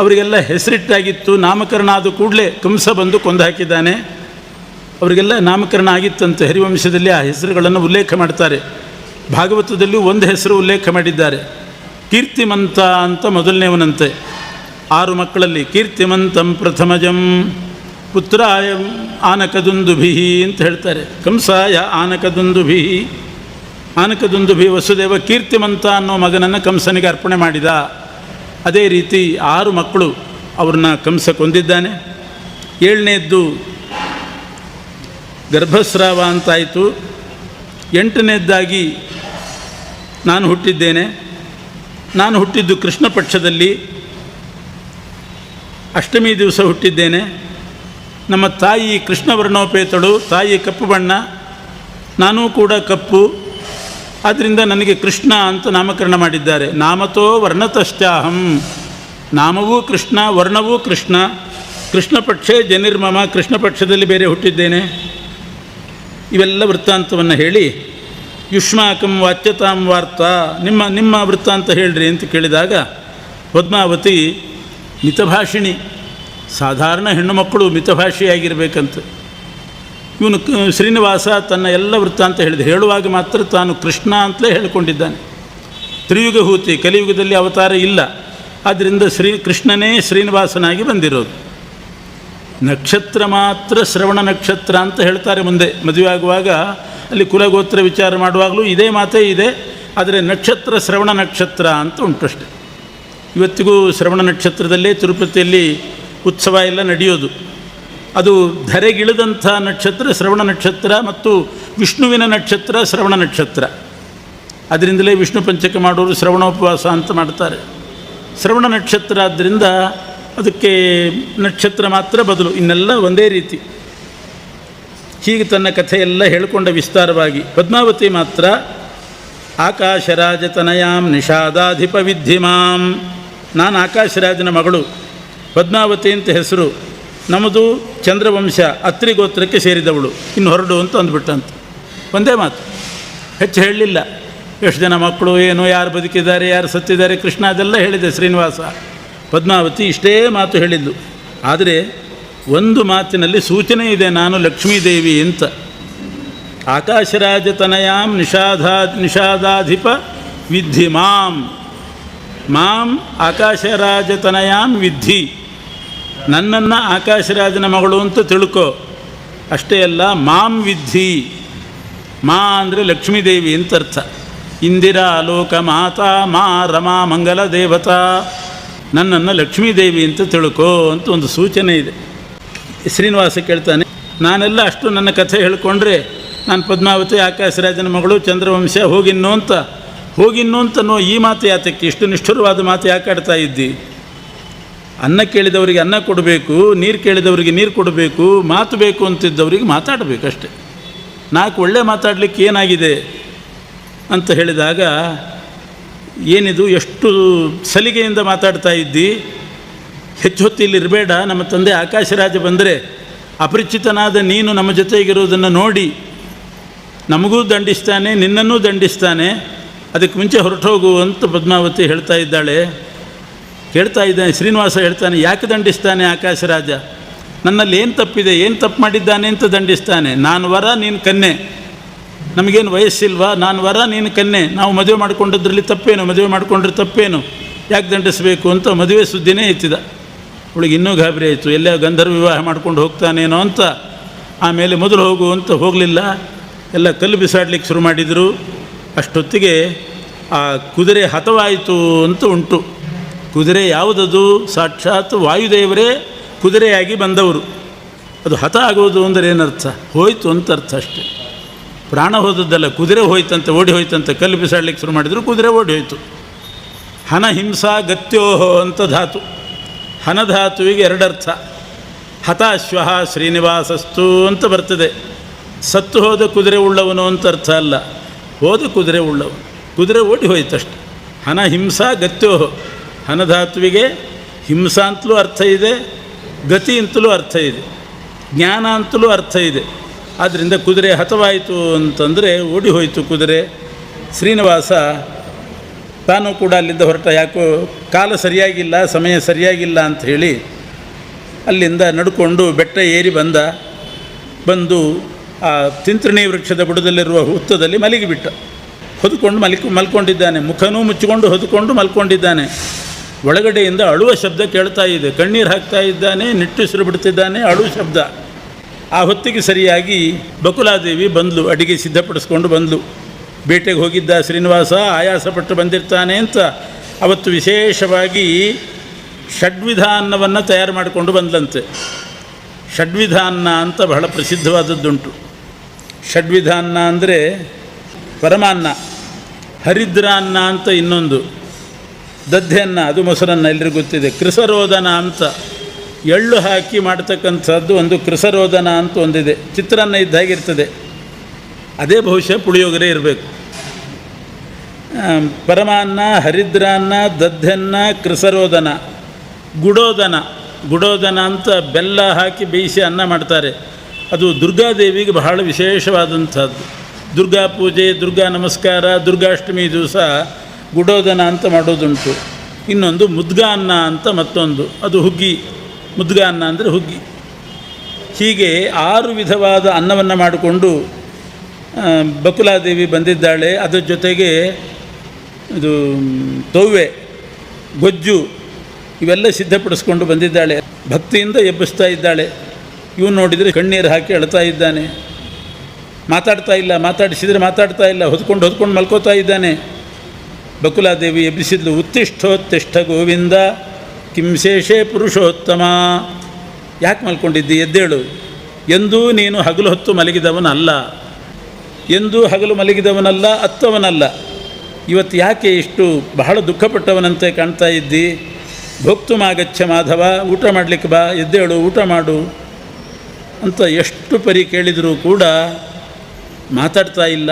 ಅವರಿಗೆಲ್ಲ ಹೆಸರಿಟ್ಟಾಗಿತ್ತು. ನಾಮಕರಣ ಆದ ಕೂಡಲೇ ಕಂಸ ಬಂದು ಕೊಂದು ಹಾಕಿದ್ದಾನೆ. ಅವರಿಗೆಲ್ಲ ನಾಮಕರಣ ಆಗಿತ್ತಂತೆ. ಹರಿವಂಶದಲ್ಲಿ ಆ ಹೆಸರುಗಳನ್ನು ಉಲ್ಲೇಖ ಮಾಡ್ತಾರೆ. ಭಾಗವತದಲ್ಲಿ ಒಂದು ಹೆಸರು ಉಲ್ಲೇಖ ಮಾಡಿದ್ದಾರೆ, ಕೀರ್ತಿಮಂತ ಅಂತ ಮೊದಲನೇವನಂತೆ. 6 ಮಕ್ಕಳಲ್ಲಿ ಕೀರ್ತಿಮಂತಂ ಪ್ರಥಮಜಂ ಪುತ್ರಾಯ ಆನಕದುಂದುಭಿ ಅಂತ ಹೇಳ್ತಾರೆ. ಕಂಸಾಯ ಆನಕದುಂದುಭಿ. ಆನಕದುಂದುಭಿ ವಸುದೇವ ಕೀರ್ತಿಮಂತ ಅನ್ನೋ ಮಗನನ್ನು ಕಂಸನಿಗೆ ಅರ್ಪಣೆ ಮಾಡಿದ. ಅದೇ ರೀತಿ 6 ಮಕ್ಕಳು, ಅವ್ರನ್ನ ಕಂಸ ಕೊಂದಿದ್ದಾನೆ. 7ನೇದ್ದು ಗರ್ಭಸ್ರಾವ ಅಂತಾಯಿತು. 8ನೇದ್ದಾಗಿ ನಾನು ಹುಟ್ಟಿದ್ದೇನೆ. ನಾನು ಹುಟ್ಟಿದ್ದು ಕೃಷ್ಣ ಪಕ್ಷದಲ್ಲಿ, ಅಷ್ಟಮಿ ದಿವಸ ಹುಟ್ಟಿದ್ದೇನೆ. ನಮ್ಮ ತಾಯಿ ಕೃಷ್ಣವರ್ಣೋಪೇತಳು, ತಾಯಿ ಕಪ್ಪು ಬಣ್ಣ, ನಾನೂ ಕೂಡ ಕಪ್ಪು. ಆದ್ದರಿಂದ ನನಗೆ ಕೃಷ್ಣ ಅಂತ ನಾಮಕರಣ ಮಾಡಿದ್ದಾರೆ. ನಾಮತೋ ವರ್ಣತಶ್ಚಾಹಂ, ನಾಮವೂ ಕೃಷ್ಣ, ವರ್ಣವೂ ಕೃಷ್ಣ. ಕೃಷ್ಣ ಪಕ್ಷೇ ಜನಿರ್ಮಮ, ಕೃಷ್ಣ ಪಕ್ಷದಲ್ಲಿ ಬೇರೆ ಹುಟ್ಟಿದ್ದೇನೆ. ಇವೆಲ್ಲ ವೃತ್ತಾಂತವನ್ನು ಹೇಳಿ, ಯುಷ್ಮಾಕಂ ವಾಚ್ಯತಾಂ ವಾರ್ತಾ, ನಿಮ್ಮ ವೃತ್ತಾಂತ ಹೇಳ್ರಿ ಅಂತ ಕೇಳಿದಾಗ, ಪದ್ಮಾವತಿ ಮಿತಭಾಷಿಣಿ, ಸಾಧಾರಣ ಹೆಣ್ಣು ಮಕ್ಕಳು ಮಿತಭಾಷಿಯಾಗಿರಬೇಕಂತ. ಇವನು ಶ್ರೀನಿವಾಸ ತನ್ನ ಎಲ್ಲ ವೃತ್ತಾಂತ ಹೇಳಿದೆ. ಹೇಳುವಾಗ ಮಾತ್ರ ತಾನು ಕೃಷ್ಣ ಅಂತಲೇ ಹೇಳಿಕೊಂಡಿದ್ದಾನೆ. ತ್ರಿಯುಗಹೂತಿ, ಕಲಿಯುಗದಲ್ಲಿ ಅವತಾರ ಇಲ್ಲ. ಆದ್ದರಿಂದ ಕೃಷ್ಣನೇ ಶ್ರೀನಿವಾಸನಾಗಿ ಬಂದಿರೋದು. ನಕ್ಷತ್ರ ಮಾತ್ರ ಶ್ರವಣ ನಕ್ಷತ್ರ ಅಂತ ಹೇಳ್ತಾರೆ. ಮುಂದೆ ಮದುವೆ ಆಗುವಾಗ ಅಲ್ಲಿ ಕುಲಗೋತ್ರ ವಿಚಾರ ಮಾಡುವಾಗಲೂ ಇದೇ ಮಾತೇ ಇದೆ. ಆದರೆ ನಕ್ಷತ್ರ ಶ್ರವಣ ನಕ್ಷತ್ರ ಅಂತ ಉಂಟಷ್ಟೆ. ಇವತ್ತಿಗೂ ಶ್ರವಣ ನಕ್ಷತ್ರದಲ್ಲೇ ತಿರುಪತಿಯಲ್ಲಿ ಉತ್ಸವ ಎಲ್ಲ ನಡೆಯೋದು. ಅದು ಧರೆಗಿಳಿದಂಥ ನಕ್ಷತ್ರ ಶ್ರವಣ ನಕ್ಷತ್ರ, ಮತ್ತು ವಿಷ್ಣುವಿನ ನಕ್ಷತ್ರ ಶ್ರವಣ ನಕ್ಷತ್ರ. ಅದರಿಂದಲೇ ವಿಷ್ಣು ಪಂಚಕ ಮಾಡೋರು ಶ್ರವಣೋಪವಾಸ ಅಂತ ಮಾಡ್ತಾರೆ. ಶ್ರವಣ ನಕ್ಷತ್ರ ಆದ್ದರಿಂದ ಅದಕ್ಕೆ ನಕ್ಷತ್ರ ಮಾತ್ರ ಬದಲು, ಇನ್ನೆಲ್ಲ ಒಂದೇ ರೀತಿ. ಹೀಗೆ ತನ್ನ ಕಥೆಯೆಲ್ಲ ಹೇಳಿಕೊಂಡ ವಿಸ್ತಾರವಾಗಿ. ಪದ್ಮಾವತಿ ಮಾತ್ರ ಆಕಾಶರಾಜತನಯಾಂ ನಿಷಾದಾಧಿಪ ವಿದ್ಧಿಮಾಂ, ನಾನು ಆಕಾಶರಾಜನ ಮಗಳು, ಪದ್ಮಾವತಿ ಅಂತ ಹೆಸರು. ನಮ್ಮದು ಚಂದ್ರವಂಶ, ಅತ್ರಿ ಗೋತ್ರಕ್ಕೆ ಸೇರಿದವಳು, ಇನ್ನು ಹೊರಡು ಅಂತ ಅಂದ್ಬಿಟ್ಟಂತ. ಒಂದೇ ಮಾತು, ಹೆಚ್ಚು ಹೇಳಲಿಲ್ಲ. ಎಷ್ಟು ಜನ ಮಕ್ಕಳು, ಏನು, ಯಾರು ಬದುಕಿದ್ದಾರೆ, ಯಾರು ಸತ್ತಿದ್ದಾರೆ, ಕೃಷ್ಣ ಅದೆಲ್ಲ ಹೇಳಿದೆ ಶ್ರೀನಿವಾಸ. ಪದ್ಮಾವತಿ ಇಷ್ಟೇ ಮಾತು ಹೇಳಿದ್ದು. ಆದರೆ ಒಂದು ಮಾತಿನಲ್ಲಿ ಸೂಚನೆ ಇದೆ, ನಾನು ಲಕ್ಷ್ಮೀದೇವಿ ಅಂತ. ಆಕಾಶರಾಜತನಯಾಂ ನಿಷಾದಾಧಿಪ ವಿದ್ಧಿ ಮಾಂ, ಮಾಂ ಆಕಾಶರಾಜತನಯಾಂ ವಿದ್ಧಿ, ನನ್ನನ್ನು ಆಕಾಶರಾಜನ ಮಗಳು ಅಂತ ತಿಳ್ಕೊ. ಅಷ್ಟೇ ಅಲ್ಲ, ಮಾಂ ವಿದ್ಧಿ, ಮಾ ಅಂದರೆ ಲಕ್ಷ್ಮೀದೇವಿ ಅಂತ ಅರ್ಥ. ಇಂದಿರಾ ಲೋಕ ಮಾತಾ ಮಾ ರಮಾ ಮಂಗಲ ದೇವತಾ, ನನ್ನನ್ನು ಲಕ್ಷ್ಮೀದೇವಿ ಅಂತ ತಿಳ್ಕೋ ಅಂತ ಒಂದು ಸೂಚನೆ ಇದೆ. ಶ್ರೀನಿವಾಸ ಕೇಳ್ತಾನೆ, ನಾನೆಲ್ಲ ಅಷ್ಟು ನನ್ನ ಕಥೆ ಹೇಳಿಕೊಂಡ್ರೆ ನಾನು ಪದ್ಮಾವತಿ ಆಕಾಶರಾಜನ ಮಗಳು ಚಂದ್ರವಂಶ ಹೋಗಿನ್ನು ಅಂತನೋ ಈ ಮಾತು ಯಾತಕ್ಕೆ, ಇಷ್ಟು ನಿಷ್ಠುರವಾದ ಮಾತು ಯಾಕೆ ಆಡ್ತಾ ಇದ್ದಿ? ಅನ್ನ ಕೇಳಿದವರಿಗೆ ಅನ್ನ ಕೊಡಬೇಕು, ನೀರು ಕೇಳಿದವರಿಗೆ ನೀರು ಕೊಡಬೇಕು, ಮಾತು ಬೇಕು ಅಂತಿದ್ದವರಿಗೆ ಮಾತಾಡಬೇಕಷ್ಟೆ. 4 ಒಳ್ಳೆ ಮಾತಾಡಲಿಕ್ಕೆ ಏನಾಗಿದೆ ಅಂತ ಹೇಳಿದಾಗ, ಏನಿದು ಎಷ್ಟು ಸಲಿಗೆಯಿಂದ ಮಾತಾಡ್ತಾ ಇದ್ದಿ, ಹೆಚ್ಚು ಹೊತ್ತು ಇಲ್ಲಿರಬೇಡ, ನಮ್ಮ ತಂದೆ ಆಕಾಶರಾಜ ಬಂದರೆ ಅಪರಿಚಿತನಾದ ನೀನು ನಮ್ಮ ಜೊತೆಗಿರೋದನ್ನು ನೋಡಿ ನಮಗೂ ದಂಡಿಸ್ತಾನೆ, ನಿನ್ನನ್ನೂ ದಂಡಿಸ್ತಾನೆ, ಅದಕ್ಕೆ ಮುಂಚೆ ಹೊರಟೋಗು ಅಂತ ಪದ್ಮಾವತಿ ಹೇಳ್ತಾ ಇದ್ದಾಳೆ. ಕೇಳ್ತಾ ಇದ್ದಾನೆ ಶ್ರೀನಿವಾಸ, ಹೇಳ್ತಾನೆ, ಯಾಕೆ ದಂಡಿಸ್ತಾನೆ ಆಕಾಶರಾಜ? ನನ್ನಲ್ಲಿ ಏನು ತಪ್ಪಿದೆ, ಏನು ತಪ್ಪು ಮಾಡಿದ್ದಾನೆ ಅಂತ ದಂಡಿಸ್ತಾನೆ? ನಾನು ವರ, ನೀನು ಕನ್ಯೆ, ನಮಗೇನು ವಯಸ್ಸಿಲ್ವಾ? ನಾನು ವರ, ನೀನು ಕನ್ಯೆ, ನಾವು ಮದುವೆ ಮಾಡಿಕೊಂಡದ್ರಲ್ಲಿ ತಪ್ಪೇನು? ಮದುವೆ ಮಾಡಿಕೊಂಡ್ರೆ ತಪ್ಪೇನು? ಯಾಕೆ ದಂಡಿಸಬೇಕು ಅಂತ ಮದುವೆ ಸುದ್ದಿನೇ ಎತ್ತಿದ. ಅವಳಿಗೆ ಇನ್ನೂ ಗಾಬರಿ ಆಯಿತು, ಎಲ್ಲೇ ಗಂಧರ್ವ ವಿವಾಹ ಮಾಡ್ಕೊಂಡು ಹೋಗ್ತಾನೇನೋ ಅಂತ ಆಮೇಲೆ ಮೊದಲು ಹೋಗು ಅಂತ ಹೋಗಲಿಲ್ಲ, ಎಲ್ಲ ಕಲ್ಲು ಬಿಸಾಡಲಿಕ್ಕೆ ಶುರು ಮಾಡಿದರು. ಅಷ್ಟೊತ್ತಿಗೆ ಆ ಕುದುರೆ ಹತವಾಯಿತು ಅಂತ ಉಂಟು. ಕುದುರೆ ಯಾವುದದು? ಸಾಕ್ಷಾತ್ ವಾಯುದೇವರೇ ಕುದುರೆಯಾಗಿ ಬಂದವರು. ಅದು ಹತ ಆಗೋದು ಅಂದರೆ ಏನರ್ಥ? ಹೋಯಿತು ಅಂತ ಅರ್ಥ ಅಷ್ಟೇ. ಪ್ರಾಣ ಹೋದದ್ದಲ್ಲ, ಕುದುರೆ ಹೋಯ್ತಂತೆ, ಓಡಿ ಹೋಯ್ತಂತೆ. ಕಲ್ಲು ಬಿಸಾಡಲಿಕ್ಕೆ ಶುರು ಮಾಡಿದರು, ಕುದುರೆ ಓಡಿ ಹೋಯಿತು. ಹನ ಹಿಂಸಾ ಗತ್ಯೋಹೋ ಅಂತ ಧಾತು. ಹನಧಾತುವಿಗೆ ಎರಡರ್ಥ. ಹತಾಶ್ವ ಶ್ರೀನಿವಾಸಸ್ತು ಅಂತ ಬರ್ತದೆ. ಸತ್ತು ಹೋದ ಕುದುರೆ ಉಳ್ಳವನು ಅಂತ ಅರ್ಥ ಅಲ್ಲ, ಹೋದ ಕುದುರೆ ಉಳ್ಳವನು. ಕುದುರೆ ಓಡಿ ಹೋಯ್ತಷ್ಟೆ. ಹನ ಹಿಂಸಾ ಗತ್ಯೋಹೋ. ಹನಧಾತುವಿಗೆ ಹಿಂಸಾ ಅಂತಲೂ ಅರ್ಥ ಇದೆ, ಗತಿ ಅಂತಲೂ ಅರ್ಥ ಇದೆ, ಜ್ಞಾನ ಅಂತಲೂ ಅರ್ಥ ಇದೆ. ಆದ್ದರಿಂದ ಕುದುರೆ ಹತವಾಯಿತು ಅಂತಂದರೆ ಓಡಿ ಹೋಯಿತು ಕುದುರೆ. ಶ್ರೀನಿವಾಸ ತಾನು ಕೂಡ ಅಲ್ಲಿಂದ ಹೊರಟ. ಯಾಕೋ ಕಾಲ ಸರಿಯಾಗಿಲ್ಲ, ಸಮಯ ಸರಿಯಾಗಿಲ್ಲ ಅಂತ ಹೇಳಿ ಅಲ್ಲಿಂದ ನಡ್ಕೊಂಡು ಬೆಟ್ಟ ಏರಿ ಬಂದು ಆ ತಿಂತ್ರಿಣಿ ವೃಕ್ಷದ ಬುಡದಲ್ಲಿರುವ ಹುತ್ತದಲ್ಲಿ ಮಲಗಿಬಿಟ್ಟ. ಹೊದ್ಕೊಂಡು ಮಲ್ಕೊಂಡಿದ್ದಾನೆ. ಮುಖನೂ ಮುಚ್ಚಿಕೊಂಡು ಹೊದ್ಕೊಂಡು ಮಲ್ಕೊಂಡಿದ್ದಾನೆ. ಒಳಗಡೆಯಿಂದ ಅಳುವ ಶಬ್ದ ಕೇಳ್ತಾ ಇದೆ. ಕಣ್ಣೀರು ಹಾಕ್ತಾ ಇದ್ದಾನೆ, ನಿಟ್ಟುಸಿರು ಬಿಡ್ತಿದ್ದಾನೆ, ಅಳುವ ಶಬ್ದ. ಆ ಹೊತ್ತಿಗೆ ಸರಿಯಾಗಿ ಬಕುಲಾದೇವಿ ಬಂದಳು, ಅಡಿಗೆ ಸಿದ್ಧಪಡಿಸ್ಕೊಂಡು ಬಂದಳು. ಬೇಟೆಗೆ ಹೋಗಿದ್ದ ಶ್ರೀನಿವಾಸ ಆಯಾಸಪಟ್ಟು ಬಂದಿರ್ತಾನೆ ಅಂತ ಅವತ್ತು ವಿಶೇಷವಾಗಿ ಷಡ್ವಿಧ ಅನ್ನವನ್ನು ತಯಾರು ಮಾಡಿಕೊಂಡು ಬಂದಲಂತೆ. ಷಡ್ವಿಧ ಅನ್ನ ಅಂತ ಬಹಳ ಪ್ರಸಿದ್ಧವಾದದ್ದುಂಟು. ಷಡ್ವಿಧ ಅನ್ನ ಅಂದರೆ ಪರಮಾನ್ನ, ಹರಿದ್ರ ಅನ್ನ ಅಂತ ಇನ್ನೊಂದು, ದದ್ದೆ ಅನ್ನ, ಅದು ಮೊಸರನ್ನ ಎಲ್ಲರಿಗೂ ಗೊತ್ತಿದೆ. ಕೃಸರೋದನ ಅಂತ ಎಳ್ಳು ಹಾಕಿ ಮಾಡ್ತಕ್ಕಂಥದ್ದು ಒಂದು ಕೃಸರೋದನ ಅಂತ ಒಂದಿದೆ. ಚಿತ್ರಾನ್ನ ಇದ್ದಾಗಿರ್ತದೆ, ಅದೇ ಬಹುಶಃ ಪುಳಿಯೋಗರೆ ಇರಬೇಕು. ಪರಮಾನ್ನ, ಹರಿದ್ರಾನ್ನ, ದದ್ದೆನ್ನ, ಕೃಸರೋದನ, ಗುಡೋದನ ಅಂತ ಬೆಲ್ಲ ಹಾಕಿ ಬೇಯಿಸಿ ಅನ್ನ ಮಾಡ್ತಾರೆ. ಅದು ದುರ್ಗಾದೇವಿಗೆ ಬಹಳ ವಿಶೇಷವಾದಂಥದ್ದು. ದುರ್ಗಾ ಪೂಜೆ, ದುರ್ಗಾ ನಮಸ್ಕಾರ, ದುರ್ಗಾಷ್ಟಮಿ ದಿವಸ ಗುಡೋದನ ಅಂತ ಮಾಡೋದುಂಟು. ಇನ್ನೊಂದು ಮುದ್ಗಾ ಅನ್ನ ಅಂತ ಮತ್ತೊಂದು, ಅದು ಹುಗ್ಗಿ. ಮುದ್ಗಾ ಅನ್ನ ಅಂದರೆ ಹುಗ್ಗಿ. ಹೀಗೆ 6 ವಿಧವಾದ ಅನ್ನವನ್ನು ಮಾಡಿಕೊಂಡು ಬಕುಲಾದೇವಿ ಬಂದಿದ್ದಾಳೆ. ಅದರ ಜೊತೆಗೆ ಇದು ತವ್ವೆ, ಗೊಜ್ಜು ಇವೆಲ್ಲ ಸಿದ್ಧಪಡಿಸ್ಕೊಂಡು ಬಂದಿದ್ದಾಳೆ. ಭಕ್ತಿಯಿಂದ ಎಬ್ಬಿಸ್ತಾ ಇದ್ದಾಳೆ. ಇವನು ನೋಡಿದರೆ ಕಣ್ಣೀರು ಹಾಕಿ ಅಳ್ತಾ ಇದ್ದಾನೆ. ಮಾತಾಡ್ತಾ ಇಲ್ಲ, ಮಾತಾಡಿಸಿದರೆ ಮಾತಾಡ್ತಾ ಇಲ್ಲ, ಹೊದ್ಕೊಂಡು ಮಲ್ಕೋತಾ ಇದ್ದಾನೆ. ಬಕುಲಾದೇವಿ ಎಬ್ಬಿಸಿದ್ಲು. ಉತ್ತಿಷ್ಠೋತ್ತಿಷ್ಠ ಗೋವಿಂದ ಕಿಂಶೇಷೇ ಪುರುಷೋತ್ತಮ. ಯಾಕೆ ಮಲ್ಕೊಂಡಿದ್ದಿ? ಎದ್ದೇಳು. ಎಂದೂ ನೀನು ಹಗಲು ಹೊತ್ತು ಮಲಗಿದವನಲ್ಲ, ಎಂದೂ ಹಗಲು ಮಲಗಿದವನಲ್ಲ, ಅತ್ತವನಲ್ಲ. ಇವತ್ತು ಯಾಕೆ ಇಷ್ಟು ಬಹಳ ದುಃಖಪಟ್ಟವನಂತೆ ಕಾಣ್ತಾ ಇದ್ದಿ? ಭೋಕ್ತುಮಾಗಚ್ಚ ಮಾಧವ, ಊಟ ಮಾಡಲಿಕ್ಕೆ ಬಾ, ಎದ್ದೇಳು, ಊಟ ಮಾಡು ಅಂತ ಎಷ್ಟು ಪರಿ ಕೇಳಿದರೂ ಕೂಡ ಮಾತಾಡ್ತಾ ಇಲ್ಲ.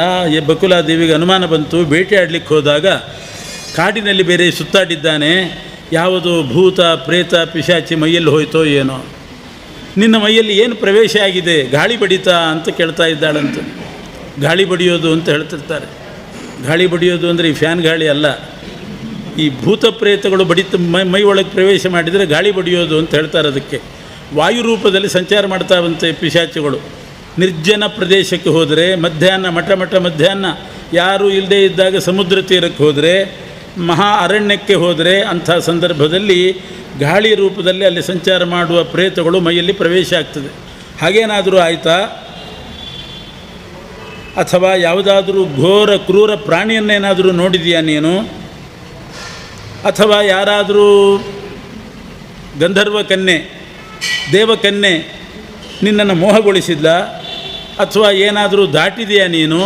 ಬಕುಲಾದೇವಿಗೆ ಅನುಮಾನ ಬಂತು. ಬೇಟೆ ಆಡಲಿಕ್ಕೆ ಹೋದಾಗ ಕಾಡಿನಲ್ಲಿ ಬೇರೆ ಸುತ್ತಾಡಿದ್ದಾನೆ. ಯಾವುದೋ ಭೂತ ಪ್ರೇತ ಪಿಶಾಚಿ ಮೈಯಲ್ಲಿ ಹೋಯ್ತೋ ಏನೋ. ನಿನ್ನ ಮೈಯಲ್ಲಿ ಏನು ಪ್ರವೇಶ ಆಗಿದೆ? ಗಾಳಿ ಬಡಿತಾ ಅಂತ ಕೇಳ್ತಾ ಇದ್ದಾಳಂತ. ಗಾಳಿ ಬಡಿಯೋದು ಅಂತ ಹೇಳ್ತಿರ್ತಾರೆ. ಗಾಳಿ ಬಡಿಯೋದು ಅಂದರೆ ಈ ಫ್ಯಾನ್ ಗಾಳಿ ಅಲ್ಲ. ಈ ಭೂತ ಪ್ರೇತಗಳು ಮೈ ಒಳಗೆ ಪ್ರವೇಶ ಮಾಡಿದರೆ ಗಾಳಿ ಬಡಿಯೋದು ಅಂತ ಹೇಳ್ತಾರೆ. ಅದಕ್ಕೆ ವಾಯು ರೂಪದಲ್ಲಿ ಸಂಚಾರ ಮಾಡ್ತಾವಂತೆ ಪಿಶಾಚಿಗಳು. ನಿರ್ಜನ ಪ್ರದೇಶಕ್ಕೆ ಹೋದರೆ, ಮಧ್ಯಾಹ್ನ ಯಾರೂ ಇಲ್ಲದೇ ಇದ್ದಾಗ ಸಮುದ್ರ ತೀರಕ್ಕೆ ಹೋದರೆ, ಮಹಾ ಅರಣ್ಯಕ್ಕೆ ಹೋದರೆ, ಅಂಥ ಸಂದರ್ಭದಲ್ಲಿ ಗಾಳಿ ರೂಪದಲ್ಲಿ ಅಲ್ಲಿ ಸಂಚಾರ ಮಾಡುವ ಪ್ರೇತಗಳು ಮೈಯಲ್ಲಿ ಪ್ರವೇಶ ಆಗ್ತದೆ. ಹಾಗೇನಾದರೂ ಆಯಿತಾ? ಅಥವಾ ಯಾವುದಾದ್ರೂ ಘೋರ ಕ್ರೂರ ಪ್ರಾಣಿಯನ್ನೇನಾದರೂ ನೋಡಿದೆಯಾ ನೀನು? ಅಥವಾ ಯಾರಾದರೂ ಗಂಧರ್ವ ಕನ್ಯೆ, ದೇವಕನ್ಯೆ ನಿನ್ನನ್ನು ಮೋಹಗೊಳಿಸಿದ್ಲ? ಅಥವಾ ಏನಾದರೂ ದಾಟಿದೆಯಾ ನೀನು?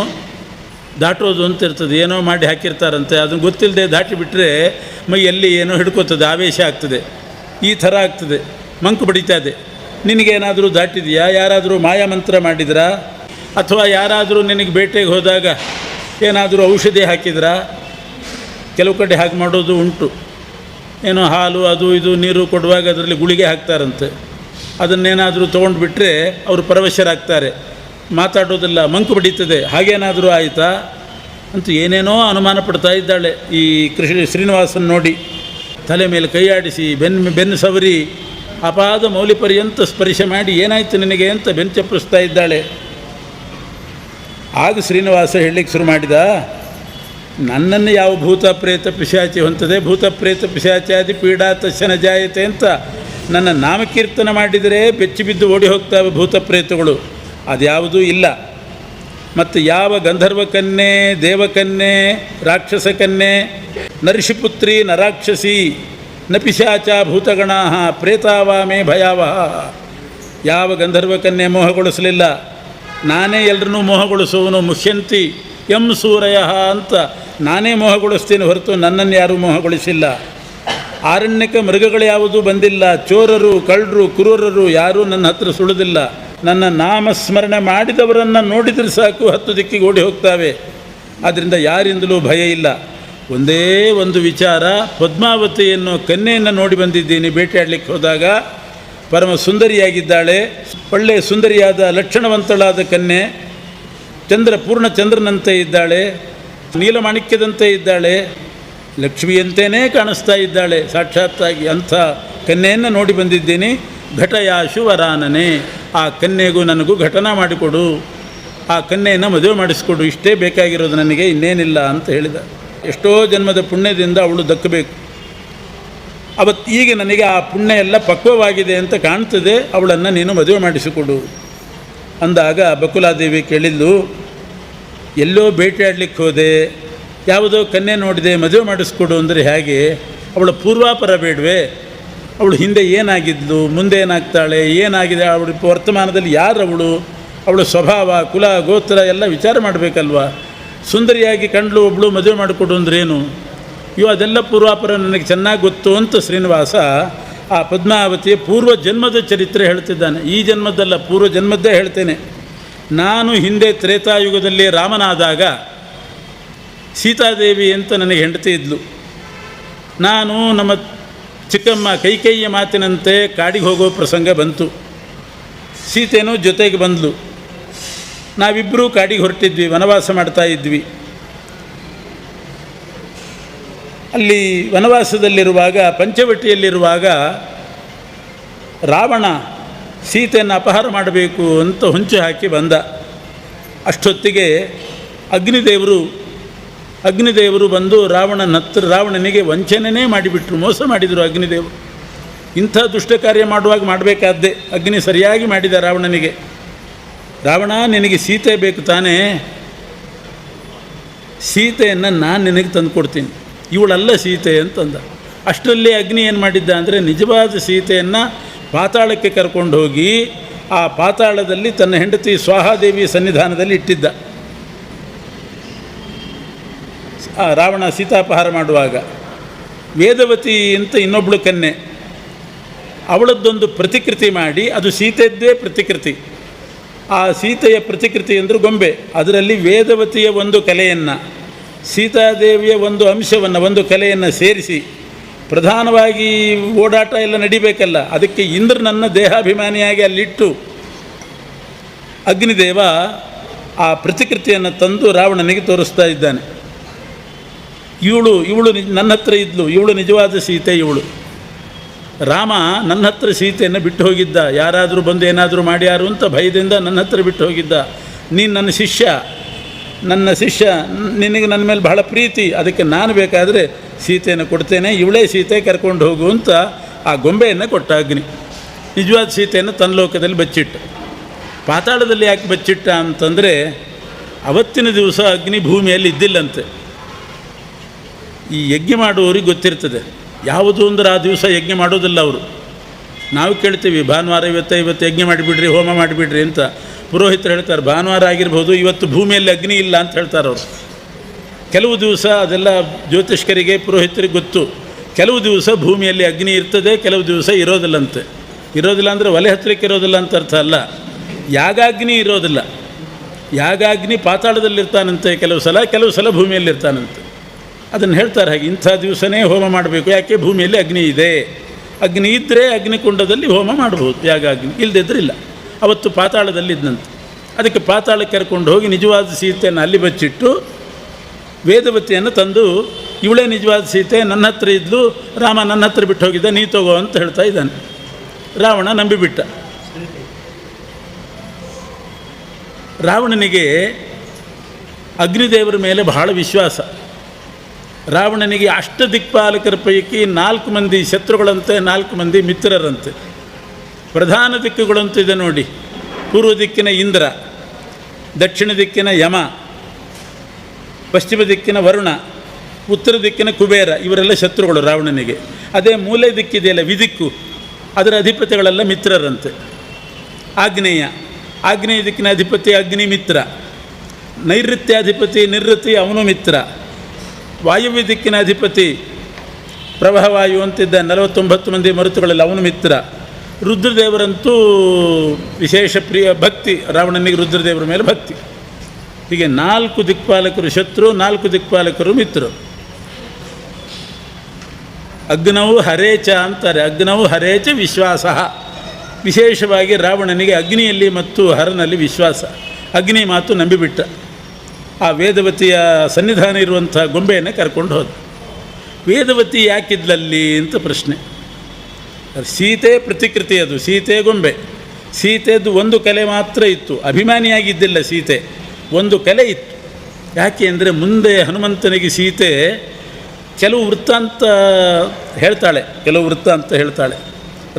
ದಾಟೋದು ಅಂತ ಇರ್ತದೆ, ಏನೋ ಮಾಡಿ ಹಾಕಿರ್ತಾರಂತೆ. ಅದನ್ನು ಗೊತ್ತಿಲ್ಲದೆ ದಾಟಿಬಿಟ್ರೆ ಮೈಯಲ್ಲಿ ಏನೋ ಹಿಡ್ಕೋತದೆ, ಆವೇಶ ಆಗ್ತದೆ, ಈ ಥರ ಆಗ್ತದೆ, ಮಂಕು ಬಡಿತಾದೆ. ನಿನಗೇನಾದರೂ ದಾಟಿದೆಯಾ? ಯಾರಾದರೂ ಮಾಯಾಮಂತ್ರ ಮಾಡಿದ್ರಾ? ಅಥವಾ ಯಾರಾದರೂ ನಿನಗೆ ಬೇಟೆಗೆ ಹೋದಾಗ ಏನಾದರೂ ಔಷಧಿ ಹಾಕಿದ್ರಾ? ಕೆಲವು ಕಡೆ ಹಾಗೆ ಮಾಡೋದು ಉಂಟು. ಏನೋ ಹಾಲು ಅದು ಇದು ನೀರು ಕೊಡುವಾಗ ಅದರಲ್ಲಿ ಗುಳಿಗೆ ಹಾಕ್ತಾರಂತೆ. ಅದನ್ನೇನಾದರೂ ತೊಗೊಂಡು ಬಿಟ್ಟರೆ ಅವರು ಪರವಶರಾಗ್ತಾರೆ, ಮಾತಾಡೋದಿಲ್ಲ, ಮಂಕು ಬಡೀತದೆ. ಹಾಗೇನಾದರೂ ಆಯಿತಾ ಅಂತೂ ಏನೇನೋ ಅನುಮಾನ ಪಡ್ತಾ ಇದ್ದಾಳೆ. ಈ ಶ್ರೀನಿವಾಸನ ನೋಡಿ ತಲೆ ಮೇಲೆ ಕೈಯಾಡಿಸಿ ಬೆನ್ನು ಸವರಿ ಅಪಾದ ಮೌಲಿ ಪರ್ಯಂತ ಸ್ಪರ್ಶ ಮಾಡಿ ಏನಾಯಿತು ನಿನಗೆ ಅಂತ ಬೆನ್ನು ಚಪ್ಪರಿಸ್ತಾ ಇದ್ದಾಳೆ. ಆಗ ಶ್ರೀನಿವಾಸ ಹೇಳಲಿಕ್ಕೆ ಶುರು ಮಾಡಿದ, ನನ್ನನ್ನು ಯಾವ ಭೂತ ಪ್ರೇತ ಪಿಶಾಚಿ ಹೊಂತದೆ? ಭೂತ ಪ್ರೇತ ಪಿಶಾಚಾದಿ ಪೀಡಾ ತಕ್ಷಣ ಜಾಯತೆ ಅಂತ ನನ್ನ ನಾಮಕೀರ್ತನ ಮಾಡಿದರೆ ಬೆಚ್ಚಿ ಬಿದ್ದು ಓಡಿ ಹೋಗ್ತಾವೆ ಭೂತ ಪ್ರೇತಗಳು. ಅದ್ಯಾವುದೂ ಇಲ್ಲ. ಮತ್ತು ಯಾವ ಗಂಧರ್ವ ಕನ್ಯೆ, ದೇವಕನ್ಯೆ, ರಾಕ್ಷಸ ಕನ್ಯೆ, ನರ್ಷಿಪುತ್ರಿ ನರಾಕ್ಷಸಿ ನ ಪಿಶಾಚ ಭೂತಗಣಾ ಪ್ರೇತಾವಾಮೇ ಭಯಾವಹ, ಯಾವ ಗಂಧರ್ವ ಕನ್ಯೆ ಮೋಹಗೊಳಿಸಲಿಲ್ಲ. ನಾನೇ ಎಲ್ಲರನ್ನೂ ಮೋಹಗೊಳಿಸುವನು. ಮುಹ್ಯಂತಿ ಎಂ ಸೂರಯ ಅಂತ ನಾನೇ ಮೋಹಗೊಳಿಸ್ತೀನಿ ಹೊರತು ನನ್ನನ್ನು ಯಾರೂ ಮೋಹಗೊಳಿಸಿಲ್ಲ. ಆರಣ್ಯಕ ಮೃಗಗಳು ಯಾವುದೂ ಬಂದಿಲ್ಲ. ಚೋರರು, ಕಳ್ಳರು, ಕ್ರೂರರು ಯಾರೂ ನನ್ನ ಹತ್ರ ಸುಳಿದಿಲ್ಲ. ನನ್ನ ನಾಮಸ್ಮರಣೆ ಮಾಡಿದವರನ್ನು ನೋಡಿದರೆ ಸಾಕು 10 ದಿಕ್ಕಿಗೆ ಓಡಿ ಹೋಗ್ತಾವೆ. ಆದ್ದರಿಂದ ಯಾರಿಂದಲೂ ಭಯ ಇಲ್ಲ. ಒಂದೇ ಒಂದು ವಿಚಾರ, ಪದ್ಮಾವತಿ ಎನ್ನೋ ಕನ್ಯೆಯನ್ನು ನೋಡಿ ಬಂದಿದ್ದೀನಿ. ಬೇಟೆಯಾಡಲಿಕ್ಕೆ ಹೋದಾಗ ಪರಮ ಸುಂದರಿಯಾಗಿದ್ದಾಳೆ, ಒಳ್ಳೆಯ ಸುಂದರಿಯಾದ ಲಕ್ಷಣವಂತಳಾದ ಕನ್ಯೆ, ಪೂರ್ಣಚಂದ್ರನಂತೆ ಇದ್ದಾಳೆ, ನೀಲಮಾಣಿಕ್ಯದಂತೆ ಇದ್ದಾಳೆ, ಲಕ್ಷ್ಮಿಯಂತೆಯೇ ಕಾಣಿಸ್ತಾ ಇದ್ದಾಳೆ ಸಾಕ್ಷಾತ್ತಾಗಿ. ಅಂಥ ಕನ್ಯೆಯನ್ನು ನೋಡಿ ಬಂದಿದ್ದೀನಿ. ಘಟಯಾಶು ವರಾನನೆ, ಆ ಕನ್ಯೆಗೂ ನನಗೂ ಘಟನಾ ಮಾಡಿಕೊಡು, ಆ ಕನ್ಯೆಯನ್ನು ಮದುವೆ ಮಾಡಿಸ್ಕೊಡು, ಇಷ್ಟೇ ಬೇಕಾಗಿರೋದು ನನಗೆ, ಇನ್ನೇನಿಲ್ಲ ಅಂತ ಹೇಳಿದ. ಎಷ್ಟೋ ಜನ್ಮದ ಪುಣ್ಯದಿಂದ ಅವಳು ದಕ್ಕಬೇಕು. ಈಗ ನನಗೆ ಆ ಪುಣ್ಯ ಎಲ್ಲ ಪಕ್ವವಾಗಿದೆ ಅಂತ ಕಾಣ್ತದೆ, ಅವಳನ್ನು ನೀನು ಮದುವೆ ಮಾಡಿಸಿಕೊಡು ಅಂದಾಗ ಬಕುಲಾದೇವಿ ಕೇಳಿದ್ಲು, ಎಲ್ಲೋ ಬೇಟೆಯಾಡಲಿಕ್ಕೆ ಹೋದೆ, ಯಾವುದೋ ಕನ್ಯೆ ನೋಡಿದೆ, ಮದುವೆ ಮಾಡಿಸ್ಕೊಡು ಅಂದರೆ ಹೇಗೆ? ಅವಳ ಪೂರ್ವಾಪರ ಬೇಡವೆ? ಅವಳು ಹಿಂದೆ ಏನಾಗಿದ್ಲು, ಮುಂದೆ ಏನಾಗ್ತಾಳೆ, ಏನಾಗಿದೆ, ಅವಳ ವರ್ತಮಾನದಲ್ಲಿ ಯಾರವಳು, ಅವಳ ಸ್ವಭಾವ, ಕುಲ, ಗೋತ್ರ ಎಲ್ಲ ವಿಚಾರ ಮಾಡಬೇಕಲ್ವ. ಸುಂದರಿಯಾಗಿ ಕಂಡ್ಲು ಒಬ್ಬಳು ಮದುವೆ ಮಾಡಿಕೊಡು ಅಂದ್ರೇನು? ಅದೆಲ್ಲ ಪೂರ್ವಾಪರ ನನಗೆ ಚೆನ್ನಾಗಿ ಗೊತ್ತು ಅಂತ ಶ್ರೀನಿವಾಸ ಆ ಪದ್ಮಾವತಿಯ ಪೂರ್ವ ಜನ್ಮದ ಚರಿತ್ರೆ ಹೇಳ್ತಿದ್ದಾನೆ. ಈ ಜನ್ಮದ್ದಲ್ಲ, ಪೂರ್ವ ಜನ್ಮದ್ದೇ ಹೇಳ್ತೇನೆ. ನಾನು ಹಿಂದೆ ತ್ರೇತಾಯುಗದಲ್ಲಿ ರಾಮನಾದಾಗ ಸೀತಾದೇವಿ ಅಂತ ನನಗೆ ಹೆಂಡತಿ ಇದ್ಲು. ನಾನು ನಮ್ಮ ಚಿಕ್ಕಮ್ಮ ಕೈಕೇಯಿಯ ಮಾತಿನಂತೆ ಕಾಡಿಗೆ ಹೋಗೋ ಪ್ರಸಂಗ ಬಂತು. ಸೀತೆನೂ ಜೊತೆಗೆ ಬಂದಳು. ನಾವಿಬ್ಬರೂ ಕಾಡಿಗೆ ಹೊರಟಿದ್ವಿ, ವನವಾಸ ಮಾಡ್ತಾ ಇದ್ವಿ. ಅಲ್ಲಿ ವನವಾಸದಲ್ಲಿರುವಾಗ, ಪಂಚವಟಿಯಲ್ಲಿರುವಾಗ ರಾವಣ ಸೀತೆಯನ್ನು ಅಪಹಾರ ಮಾಡಬೇಕು ಅಂತ ಹೊಂಚು ಹಾಕಿ ಬಂದ. ಅಷ್ಟೊತ್ತಿಗೆ ಅಗ್ನಿದೇವರು ಬಂದು ರಾವಣನಿಗೆ ವಂಚನೆಯೇ ಮಾಡಿಬಿಟ್ರು, ಮೋಸ ಮಾಡಿದರು ಅಗ್ನಿದೇವರು. ಇಂಥ ದುಷ್ಟ ಕಾರ್ಯ ಮಾಡುವಾಗ ಮಾಡಬೇಕಾದ್ದೇ. ಅಗ್ನಿ ಸರಿಯಾಗಿ ಮಾಡಿದ ರಾವಣನಿಗೆ. ರಾವಣ, ನಿನಗೆ ಸೀತೆ ಬೇಕು ತಾನೇ, ಸೀತೆಯನ್ನು ನಾನು ನಿನಗೆ ತಂದು ಕೊಡ್ತೀನಿ, ಇವಳಲ್ಲ ಸೀತೆ ಅಂತಂದ. ಅಷ್ಟರಲ್ಲಿ ಅಗ್ನಿ ಏನು ಮಾಡಿದ್ದ ಅಂದರೆ, ನಿಜವಾದ ಸೀತೆಯನ್ನು ಪಾತಾಳಕ್ಕೆ ಕರ್ಕೊಂಡು ಹೋಗಿ ಆ ಪಾತಾಳದಲ್ಲಿ ತನ್ನ ಹೆಂಡತಿ ಸ್ವಾಹಾದೇವಿಯ ಸನ್ನಿಧಾನದಲ್ಲಿ ಇಟ್ಟಿದ್ದ. ರಾವಣ ಸೀತಾಪಹಾರ ಮಾಡುವಾಗ ವೇದವತಿ ಅಂತ ಇನ್ನೊಬ್ಬಳು ಕನ್ಯೆ, ಅವಳದ್ದೊಂದು ಪ್ರತಿಕೃತಿ ಮಾಡಿ, ಅದು ಸೀತೆಯದ್ದೇ ಪ್ರತಿಕೃತಿ. ಆ ಸೀತೆಯ ಪ್ರತಿಕೃತಿ ಅಂದರೆ ಗೊಂಬೆ. ಅದರಲ್ಲಿ ವೇದವತಿಯ ಒಂದು ಕಲೆಯನ್ನು, ಸೀತಾದೇವಿಯ ಒಂದು ಅಂಶವನ್ನು, ಒಂದು ಕಲೆಯನ್ನು ಸೇರಿಸಿ, ಪ್ರಧಾನವಾಗಿ ಓಡಾಟ ಎಲ್ಲ ನಡಿಬೇಕಲ್ಲ, ಅದಕ್ಕೆ ಇಂದ್ರನನ್ನು ದೇಹಾಭಿಮಾನಿಯಾಗಿ ಅಲ್ಲಿಟ್ಟು ಅಗ್ನಿದೇವ ಆ ಪ್ರತಿಕೃತಿಯನ್ನು ತಂದು ರಾವಣನಿಗೆ ತೋರಿಸ್ತಾ ಇದ್ದಾನೆ. ಇವಳು ನನ್ನ ಹತ್ರ ಇದ್ಲು, ಇವಳು ನಿಜವಾದ ಸೀತೆ ಇವಳು. ರಾಮ ನನ್ನ ಹತ್ರ ಸೀತೆಯನ್ನು ಬಿಟ್ಟು ಹೋಗಿದ್ದ, ಯಾರಾದರೂ ಬಂದು ಏನಾದರೂ ಮಾಡ್ಯಾರು ಅಂತ ಭಯದಿಂದ ನನ್ನ ಹತ್ರ ಬಿಟ್ಟು ಹೋಗಿದ್ದ. ನೀನು ನನ್ನ ಶಿಷ್ಯ, ನಿನಗೆ ನನ್ನ ಮೇಲೆ ಬಹಳ ಪ್ರೀತಿ, ಅದಕ್ಕೆ ನಾನು ಬೇಕಾದರೆ ಸೀತೆಯನ್ನು ಕೊಡ್ತೇನೆ, ಇವಳೇ ಸೀತೆ, ಕರ್ಕೊಂಡು ಹೋಗು ಅಂತ ಆ ಗೊಂಬೆಯನ್ನು ಕೊಟ್ಟ ಅಗ್ನಿ. ನಿಜವಾದ ಸೀತೆಯನ್ನು ತನ್ನ ಲೋಕದಲ್ಲಿ ಬಚ್ಚಿಟ್ಟ. ಪಾತಾಳದಲ್ಲಿ ಯಾಕೆ ಬಚ್ಚಿಟ್ಟ ಅಂತಂದರೆ, ಅವತ್ತಿನ ದಿವಸ ಅಗ್ನಿ ಭೂಮಿಯಲ್ಲಿ ಇದ್ದಿಲ್ಲಂತೆ. ಈ ಯಜ್ಞ ಮಾಡುವವ್ರಿಗೆ ಗೊತ್ತಿರ್ತದೆ, ಯಾವುದು ಅಂದ್ರೆ ಆ ದಿವಸ ಯಜ್ಞ ಮಾಡೋದಿಲ್ಲ ಅವರು. ನಾವು ಕೇಳ್ತೀವಿ, ಭಾನುವಾರ ಇವತ್ತು ಯಜ್ಞ ಮಾಡಿಬಿಡ್ರಿ, ಹೋಮ ಮಾಡಿಬಿಡ್ರಿ ಅಂತ. ಪುರೋಹಿತರು ಹೇಳ್ತಾರೆ, ಭಾನುವಾರ ಆಗಿರ್ಬೋದು, ಇವತ್ತು ಭೂಮಿಯಲ್ಲಿ ಅಗ್ನಿ ಇಲ್ಲ ಅಂತ ಹೇಳ್ತಾರೆ ಅವರು. ಕೆಲವು ದಿವಸ ಅದೆಲ್ಲ ಜ್ಯೋತಿಷ್ಕರಿಗೆ, ಪುರೋಹಿತರಿಗೆ ಗೊತ್ತು. ಕೆಲವು ದಿವಸ ಭೂಮಿಯಲ್ಲಿ ಅಗ್ನಿ ಇರ್ತದೆ, ಕೆಲವು ದಿವಸ ಇರೋದಿಲ್ಲಂತೆ. ಇರೋದಿಲ್ಲ ಅಂದರೆ ಒಲೆ ಹತ್ತಿರಕ್ಕೆ ಇರೋದಿಲ್ಲ ಅಂತ ಅರ್ಥ ಅಲ್ಲ, ಯಾಗಾಗ್ನಿ ಇರೋದಿಲ್ಲ. ಯಾಗಾಗ್ನಿ ಪಾತಾಳದಲ್ಲಿರ್ತಾನಂತೆ ಕೆಲವು ಸಲ ಭೂಮಿಯಲ್ಲಿರ್ತಾನಂತೆ. ಅದನ್ನು ಹೇಳ್ತಾರೆ ಹಾಗೆ, ಇಂಥ ದಿವಸನೇ ಹೋಮ ಮಾಡಬೇಕು. ಯಾಕೆ? ಭೂಮಿಯಲ್ಲಿ ಅಗ್ನಿ ಇದೆ. ಅಗ್ನಿ ಇದ್ದರೆ ಅಗ್ನಿಕುಂಡದಲ್ಲಿ ಹೋಮ ಮಾಡ್ಬೋದು, ಯಾಗಾಗ್ನಿ ಇಲ್ಲದಿದ್ದರೆ ಇಲ್ಲ. ಅವತ್ತು ಪಾತಾಳದಲ್ಲಿ ಇದ್ದಂತೆ. ಅದಕ್ಕೆ ಪಾತಾಳಕ್ಕೆ ಕರ್ಕೊಂಡು ಹೋಗಿ ನಿಜವಾದ ಸೀತೆಯನ್ನು ಅಲ್ಲಿ ಬಚ್ಚಿಟ್ಟು ವೇದವತಿಯನ್ನು ತಂದು, ಇವಳೇ ನಿಜವಾದ ಸೀತೆ, ನನ್ನ ಹತ್ರ ಇದ್ಲು, ರಾಮ ನನ್ನ ಹತ್ರ ಬಿಟ್ಟು ಹೋಗಿದ್ದ, ನೀ ತಗೋ ಅಂತ ಹೇಳ್ತಾ ಇದ್ದಾನೆ. ರಾವಣ ನಂಬಿಬಿಟ್ಟ. ರಾವಣನಿಗೆ ಅಗ್ನಿದೇವರ ಮೇಲೆ ಬಹಳ ವಿಶ್ವಾಸ. ರಾವಣನಿಗೆ ಅಷ್ಟದಿಕ್ಪಾಲಕರ ಪೈಕಿ 4 ಮಂದಿ ಶತ್ರುಗಳಂತೆ, 4 ಮಂದಿ ಮಿತ್ರರಂತೆ. ಪ್ರಧಾನ ದಿಕ್ಕುಗಳಂತಿದೆ ನೋಡಿ, ಪೂರ್ವ ದಿಕ್ಕಿನ ಇಂದ್ರ, ದಕ್ಷಿಣ ದಿಕ್ಕಿನ ಯಮ, ಪಶ್ಚಿಮ ದಿಕ್ಕಿನ ವರುಣ, ಉತ್ತರ ದಿಕ್ಕಿನ ಕುಬೇರ, ಇವರೆಲ್ಲ ಶತ್ರುಗಳು ರಾವಣನಿಗೆ. ಅದೇ ಮೂಲೆ ದಿಕ್ಕಿದೆಯಲ್ಲ ವಿದಿಕ್ಕು, ಅದರ ಅಧಿಪತಿಗಳೆಲ್ಲ ಮಿತ್ರರಂತೆ. ಆಗ್ನೇಯ ದಿಕ್ಕಿನ ಅಧಿಪತಿ ಅಗ್ನಿ ಮಿತ್ರ, ನೈಋತ್ಯಾಧಿಪತಿ ನಿವೃತ್ತಿ ಅವನು ಮಿತ್ರ, ವಾಯುವ್ಯ ದಿಕ್ಕಿನ ಅಧಿಪತಿ ಪ್ರವಾಹವಾಯು ಅಂತಿದ್ದ 49 ಮಂದಿ ಮರುತುಗಳಲ್ಲಿ ಅವನು ಮಿತ್ರ. ರುದ್ರದೇವರಂತೂ ವಿಶೇಷ ಪ್ರಿಯ ಭಕ್ತಿ, ರಾವಣನಿಗೆ ರುದ್ರದೇವರ ಮೇಲೆ ಭಕ್ತಿ. ಹೀಗೆ 4 ದಿಕ್ಪಾಲಕರು ಶತ್ರು, 4 ದಿಕ್ಪಾಲಕರು ಮಿತ್ರರು. ಅಗ್ನೌ ಹರೇಚ ಅಂತಾರೆ. ಅಗ್ನೌ ಹರೇಚ ವಿಶ್ವಾಸ. ವಿಶೇಷವಾಗಿ ರಾವಣನಿಗೆ ಅಗ್ನಿಯಲ್ಲಿ ಮತ್ತು ಹರನಲ್ಲಿ ವಿಶ್ವಾಸ. ಅಗ್ನಿ ಮಾತು ನಂಬಿಬಿಟ್ಟ. ಆ ವೇದವತಿಯ ಸನ್ನಿಧಾನ ಇರುವಂಥ ಗೊಂಬೆಯನ್ನು ಕರ್ಕೊಂಡು ಹೋದ. ವೇದವತಿ ಯಾಕಿದ್ಲಲ್ಲಿ ಅಂತ ಪ್ರಶ್ನೆ. ಸೀತೆ ಪ್ರತಿಕೃತಿ, ಅದು ಸೀತೆ ಗೊಂಬೆ. ಸೀತೆದು ಒಂದು ಕಲೆ ಮಾತ್ರ ಇತ್ತು, ಅಭಿಮಾನಿಯಾಗಿದ್ದಿಲ್ಲ ಸೀತೆ. ಒಂದು ಕಲೆ ಇತ್ತು. ಯಾಕೆ ಅಂದರೆ ಮುಂದೆ ಹನುಮಂತನಿಗೆ ಸೀತೆ ಕೆಲವು ವೃತ್ತಾಂತ ಹೇಳ್ತಾಳೆ.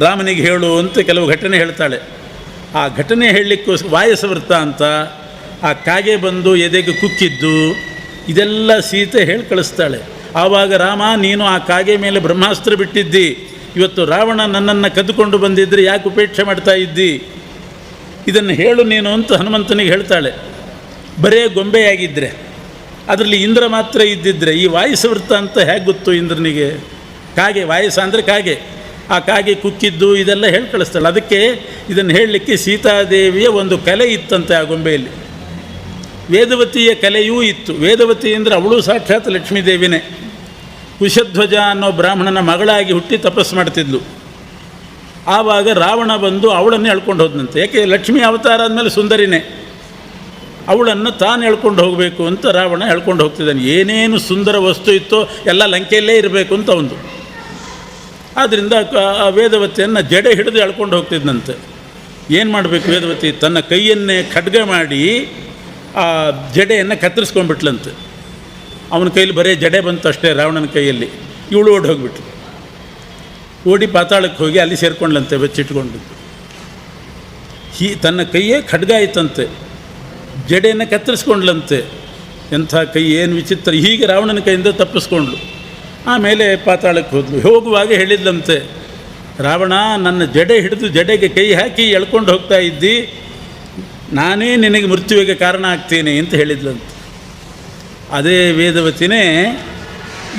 ರಾಮನಿಗೆ ಹೇಳು ಅಂತ ಕೆಲವು ಘಟನೆ ಹೇಳ್ತಾಳೆ. ಆ ಘಟನೆ ಹೇಳಲಿಕ್ಕೋಸ್ಕರ ವಾಯಸ ವೃತ್ತಾಂತ, ಆ ಕಾಗೆ ಬಂದು ಎದೆಗೆ ಕುಕ್ಕಿದ್ದು, ಇದೆಲ್ಲ ಸೀತೆ ಹೇಳಿ ಕಳಿಸ್ತಾಳೆ. ಆವಾಗ ರಾಮ, ನೀನು ಆ ಕಾಗೆ ಮೇಲೆ ಬ್ರಹ್ಮಾಸ್ತ್ರ ಬಿಟ್ಟಿದ್ದಿ, ಇವತ್ತು ರಾವಣ ನನ್ನನ್ನು ಕದ್ದುಕೊಂಡು ಬಂದಿದ್ದರೆ ಯಾಕೆ ಉಪೇಕ್ಷೆ ಮಾಡ್ತಾ ಇದ್ದಿ, ಇದನ್ನು ಹೇಳು ನೀನು ಅಂತ ಹನುಮಂತನಿಗೆ ಹೇಳ್ತಾಳೆ. ಬರೇ ಗೊಂಬೆಯಾಗಿದ್ದರೆ, ಅದರಲ್ಲಿ ಇಂದ್ರ ಮಾತ್ರ ಇದ್ದಿದ್ದರೆ ಈ ವಾಯಸ ವೃತ್ತಾಂತ ಹೇಗೆ ಗೊತ್ತು ಇಂದ್ರನಿಗೆ? ಕಾಗೆ, ವಾಯಸ ಅಂದರೆ ಕಾಗೆ, ಆ ಕಾಗೆ ಕುಕ್ಕಿದ್ದು ಇದೆಲ್ಲ ಹೇಳಿ ಕಳಿಸ್ತಾಳೆ. ಅದಕ್ಕೆ ಇದನ್ನು ಹೇಳಲಿಕ್ಕೆ ಸೀತಾದೇವಿಯ ಒಂದು ಕಲೆ ಇತ್ತಂತೆ ಆ ಗೊಂಬೆಯಲ್ಲಿ. ವೇದವತಿಯ ಕಲೆಯೂ ಇತ್ತು. ವೇದವತಿ ಅಂದರೆ ಅವಳು ಸಾಕ್ಷಾತ್ ಲಕ್ಷ್ಮೀದೇವಿನೇ. ಕುಶಧ್ವಜ ಅನ್ನೋ ಬ್ರಾಹ್ಮಣನ ಮಗಳಾಗಿ ಹುಟ್ಟಿ ತಪಸ್ಸು ಮಾಡ್ತಿದ್ಲು. ಆವಾಗ ರಾವಣ ಬಂದು ಅವಳನ್ನೇ ಎಳ್ಕೊಂಡು ಹೋದನಂತೆ. ಯಾಕೆ? ಲಕ್ಷ್ಮೀ ಅವತಾರ ಆದಮೇಲೆ ಸುಂದರಿನೇ, ಅವಳನ್ನು ತಾನು ಎಳ್ಕೊಂಡು ಹೋಗಬೇಕು ಅಂತ ರಾವಣ ಎಳ್ಕೊಂಡು ಹೋಗ್ತಿದ್ದಾನೆ. ಏನೇನು ಸುಂದರ ವಸ್ತು ಇತ್ತೋ ಎಲ್ಲ ಲಂಕೆಯಲ್ಲೇ ಇರಬೇಕು ಅಂತ ಒಂದು. ಆದ್ದರಿಂದ ಆ ವೇದವತಿಯನ್ನು ಜಡೆ ಹಿಡಿದು ಎಳ್ಕೊಂಡು ಹೋಗ್ತಿದ್ದಂತೆ. ಏನು ಮಾಡಬೇಕು ವೇದವತಿ? ತನ್ನ ಕೈಯನ್ನೇ ಖಡ್ಗ ಮಾಡಿ ಆ ಜಡೆಯನ್ನು ಕತ್ತರಿಸ್ಕೊಂಡ್ಬಿಟ್ಲಂತೆ. ಅವನ ಕೈಯಲ್ಲಿ ಬರೀ ಜಡೆ ಬಂತು ಅಷ್ಟೇ ರಾವಣನ ಕೈಯಲ್ಲಿ. ಇವಳು ಓಡಿ ಹೋಗಿಬಿಟ್ರು. ಓಡಿ ಪಾತಾಳಕ್ಕೆ ಹೋಗಿ ಅಲ್ಲಿ ಸೇರಿಕೊಂಡ್ಲಂತೆ ಬಚ್ಚಿಟ್ಕೊಂಡು. ತನ್ನ ಕೈಯೇ ಖಡ್ಗ ಆಯ್ತಂತೆ, ಜಡೆಯನ್ನು ಕತ್ತರಿಸ್ಕೊಂಡ್ಲಂತೆ. ಎಂಥ ಕೈ, ಏನು ವಿಚಿತ್ರ! ಹೀಗೆ ರಾವಣನ ಕೈಯಿಂದ ತಪ್ಪಿಸ್ಕೊಂಡ್ಳು. ಆಮೇಲೆ ಪಾತಾಳಕ್ಕೆ ಹೋದ್ಲು. ಹೋಗುವಾಗ ಹೇಳಿದ್ಲಂತೆ, ರಾವಣ, ನನ್ನ ಜಡೆ ಹಿಡಿದು ಜಡೆಗೆ ಕೈ ಹಾಕಿ ಎಳ್ಕೊಂಡು ಹೋಗ್ತಾ ಇದ್ದಿ, ನಾನೇ ನಿನಗೆ ಮೃತ್ಯುವಿಗೆ ಕಾರಣ ಆಗ್ತೇನೆ ಅಂತ ಹೇಳಿದ್ಲಂತೆ. ಅದೇ ವೇದವತಿನೇ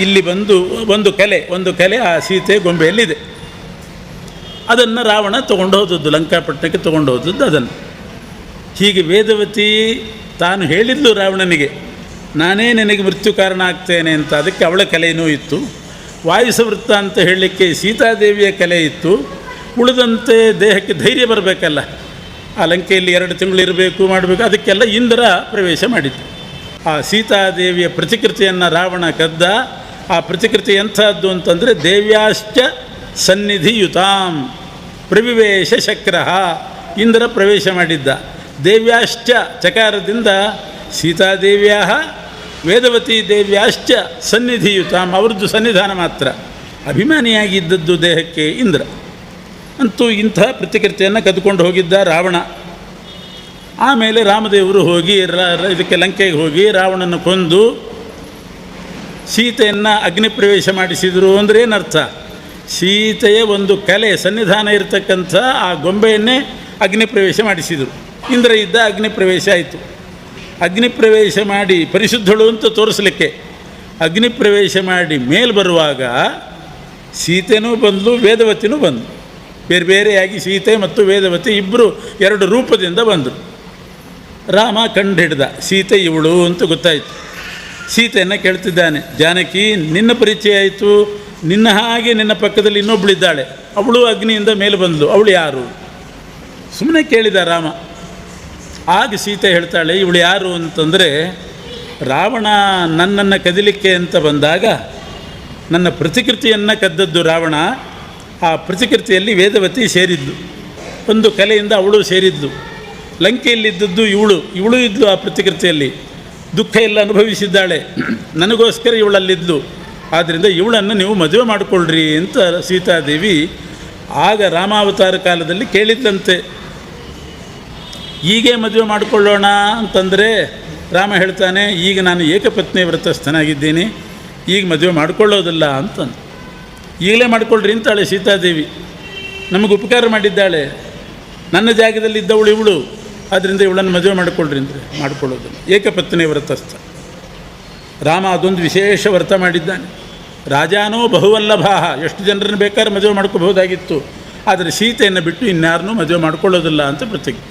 ಇಲ್ಲಿ ಬಂದು ಒಂದು ಕಲೆ ಆ ಸೀತೆ ಗೊಂಬೆಯಲ್ಲಿದೆ. ಅದನ್ನು ರಾವಣ ತೊಗೊಂಡು ಹೋದದ್ದು, ಲಂಕಾಪಟ್ಟಣಕ್ಕೆ ತೊಗೊಂಡು ಹೋದದ್ದು ಅದನ್ನು. ಹೀಗೆ ವೇದವತಿ ತಾನು ಹೇಳಿದ್ಲು ರಾವಣನಿಗೆ, ನಾನೇ ನಿನಗೆ ಮೃತ್ಯು ಕಾರಣ ಆಗ್ತೇನೆ ಅಂತ. ಅದಕ್ಕೆ ಅವಳ ಕಲೆಯೂ ಇತ್ತು. ವಾಯುಸವೃತ್ತ ಅಂತ ಹೇಳಲಿಕ್ಕೆ ಸೀತಾದೇವಿಯ ಕಲೆ ಇತ್ತು. ಉಳಿದಂತೆ ದೇಹಕ್ಕೆ ಧೈರ್ಯ ಬರಬೇಕಲ್ಲ, ಆ ಲಂಕೆಯಲ್ಲಿ 2 ತಿಂಗಳು ಇರಬೇಕು, ಮಾಡಬೇಕು, ಅದಕ್ಕೆಲ್ಲ ಇಂದ್ರ ಪ್ರವೇಶ ಮಾಡಿದ್ದು. ಆ ಸೀತಾದೇವಿಯ ಪ್ರತಿಕೃತಿಯನ್ನು ರಾವಣ ಕದ್ದ. ಆ ಪ್ರತಿಕೃತಿ ಎಂಥದ್ದು ಅಂತಂದರೆ ದೇವ್ಯಾಶ್ಚ ಸನ್ನಿಧಿಯುತಾಂ ಪ್ರವಿವೇಶ ಶಕ್ರಃ. ಇಂದ್ರ ಪ್ರವೇಶ ಮಾಡಿದ್ದ. ದೇವ್ಯಾಶ್ಚ ಚಕಾರದಿಂದ ಸೀತಾದೇವ್ಯ ವೇದವತಿ ದೇವ್ಯಾಶ್ಚ ಸನ್ನಿಧಿಯುತಾಂ, ಅವರದ್ದು ಸನ್ನಿಧಾನ ಮಾತ್ರ. ಅಭಿಮಾನಿಯಾಗಿದ್ದದ್ದು ದೇಹಕ್ಕೆ ಇಂದ್ರ. ಅಂತೂ ಇಂಥ ಪ್ರತಿಕೃತಿಯನ್ನು ಕದ್ದುಕೊಂಡು ಹೋಗಿದ್ದ ರಾವಣ. ಆಮೇಲೆ ರಾಮದೇವರು ಹೋಗಿ ಇದಕ್ಕೆ ಲಂಕೆಗೆ ಹೋಗಿ ರಾವಣನ ಕೊಂದು ಸೀತೆಯನ್ನು ಅಗ್ನಿ ಪ್ರವೇಶ ಮಾಡಿಸಿದರು. ಅಂದರೆ ಏನರ್ಥ? ಸೀತೆಯ ಒಂದು ಕಲೆ, ಸನ್ನಿಧಾನ ಇರತಕ್ಕಂಥ ಆ ಗೊಂಬೆಯನ್ನೇ ಅಗ್ನಿ ಪ್ರವೇಶ ಮಾಡಿಸಿದರು. ಇಂದ್ರ ಇದ್ದ, ಅಗ್ನಿ ಪ್ರವೇಶ ಆಯಿತು. ಅಗ್ನಿ ಪ್ರವೇಶ ಮಾಡಿ ಪರಿಶುದ್ಧಳು ಅಂತ ತೋರಿಸಲಿಕ್ಕೆ ಅಗ್ನಿ ಪ್ರವೇಶ ಮಾಡಿ ಮೇಲೆ ಬರುವಾಗ ಸೀತೆನೂ ಬಂದಳು, ವೇದವತಿನೂ ಬಂದು ಬೇರೆ ಬೇರೆಯಾಗಿ ಸೀತೆ ಮತ್ತು ವೇದವತಿ ಇಬ್ಬರು 2 ರೂಪದಿಂದ ಬಂದರು. ರಾಮ ಕಂಡು ಹಿಡ್ದ, ಸೀತೆ ಇವಳು ಅಂತ ಗೊತ್ತಾಯಿತು. ಸೀತೆಯನ್ನು ಕೇಳ್ತಿದ್ದಾನೆ, ಜಾನಕಿ ನಿನ್ನ ಪರಿಚಯ ಆಯಿತು, ನಿನ್ನ ಹಾಗೆ ನಿನ್ನ ಪಕ್ಕದಲ್ಲಿ ಇನ್ನೊಬ್ಬಳಿದ್ದಾಳೆ, ಅವಳು ಅಗ್ನಿಯಿಂದ ಮೇಲೆ ಬಂದಳು, ಅವಳು ಯಾರು? ಸುಮ್ಮನೆ ಕೇಳಿದ ರಾಮ. ಆಗ ಸೀತೆ ಹೇಳ್ತಾಳೆ, ಇವಳು ಯಾರು ಅಂತಂದರೆ, ರಾವಣ ನನ್ನನ್ನು ಕದಿಲಿಕ್ಕೆ ಅಂತ ಬಂದಾಗ ನನ್ನ ಪ್ರತಿಕೃತಿಯನ್ನು ಕದ್ದದ್ದು ರಾವಣ. ಆ ಪ್ರತಿಕೃತಿಯಲ್ಲಿ ವೇದವತಿ ಸೇರಿದ್ಲು, ಒಂದು ಕಲೆಯಿಂದ ಅವಳು ಸೇರಿದ್ಲು. ಲಂಕೆಯಲ್ಲಿದ್ದದ್ದು ಇವಳು ಇದ್ಲು ಆ ಪ್ರತಿಕೃತಿಯಲ್ಲಿ. ದುಃಖ ಎಲ್ಲ ಅನುಭವಿಸಿದ್ದಾಳೆ, ನನಗೋಸ್ಕರ ಇವಳಲ್ಲಿದ್ಲು. ಆದ್ದರಿಂದ ಇವಳನ್ನು ನೀವು ಮದುವೆ ಮಾಡಿಕೊಳ್ಳ್ರಿ ಅಂತ ಸೀತಾದೇವಿ ಆಗ ರಾಮಾವತಾರ ಕಾಲದಲ್ಲಿ ಕೇಳಿದ್ದಂತೆ. ಹೀಗೆ ಮದುವೆ ಮಾಡಿಕೊಳ್ಳೋಣ ಅಂತಂದರೆ ರಾಮ ಹೇಳ್ತಾನೆ, ಈಗ ನಾನು ಏಕಪತ್ನಿ ವ್ರತಸ್ಥನಾಗಿದ್ದೀನಿ, ಈಗ ಮದುವೆ ಮಾಡಿಕೊಳ್ಳೋದಿಲ್ಲ ಅಂತಂದು. ಈಗಲೇ ಮಾಡಿಕೊಳ್ಳ್ರಿ ಅಂತಾಳೆ ಸೀತಾದೇವಿ. ನಮಗೆ ಉಪಕಾರ ಮಾಡಿದ್ದಾಳೆ, ನನ್ನ ಜಾಗದಲ್ಲಿ ಇದ್ದವಳು ಇವಳು, ಆದ್ದರಿಂದ ಇವಳನ್ನು ಮದುವೆ ಮಾಡಿಕೊಳ್ಳ್ರಿ ಅಂದರೆ ಮಾಡಿಕೊಳ್ಳೋದಿಲ್ಲ. ಏಕಪತ್ನಿ ವ್ರತಸ್ಥ ರಾಮ ಅದೊಂದು ವಿಶೇಷ ವ್ರತ ಮಾಡಿದ್ದಾನೆ. ರಾಜಾನೋ ಬಹುವಲ್ಲಭಾಹ, ಎಷ್ಟು ಜನರನ್ನು ಬೇಕಾದ್ರೆ ಮದುವೆ ಮಾಡ್ಕೋಬಹುದಾಗಿತ್ತು, ಆದರೆ ಸೀತೆಯನ್ನು ಬಿಟ್ಟು ಇನ್ಯಾರನ್ನೂ ಮದುವೆ ಮಾಡಿಕೊಳ್ಳೋದಿಲ್ಲ ಅಂತ ಪ್ರತಿಜ್ಞೆ.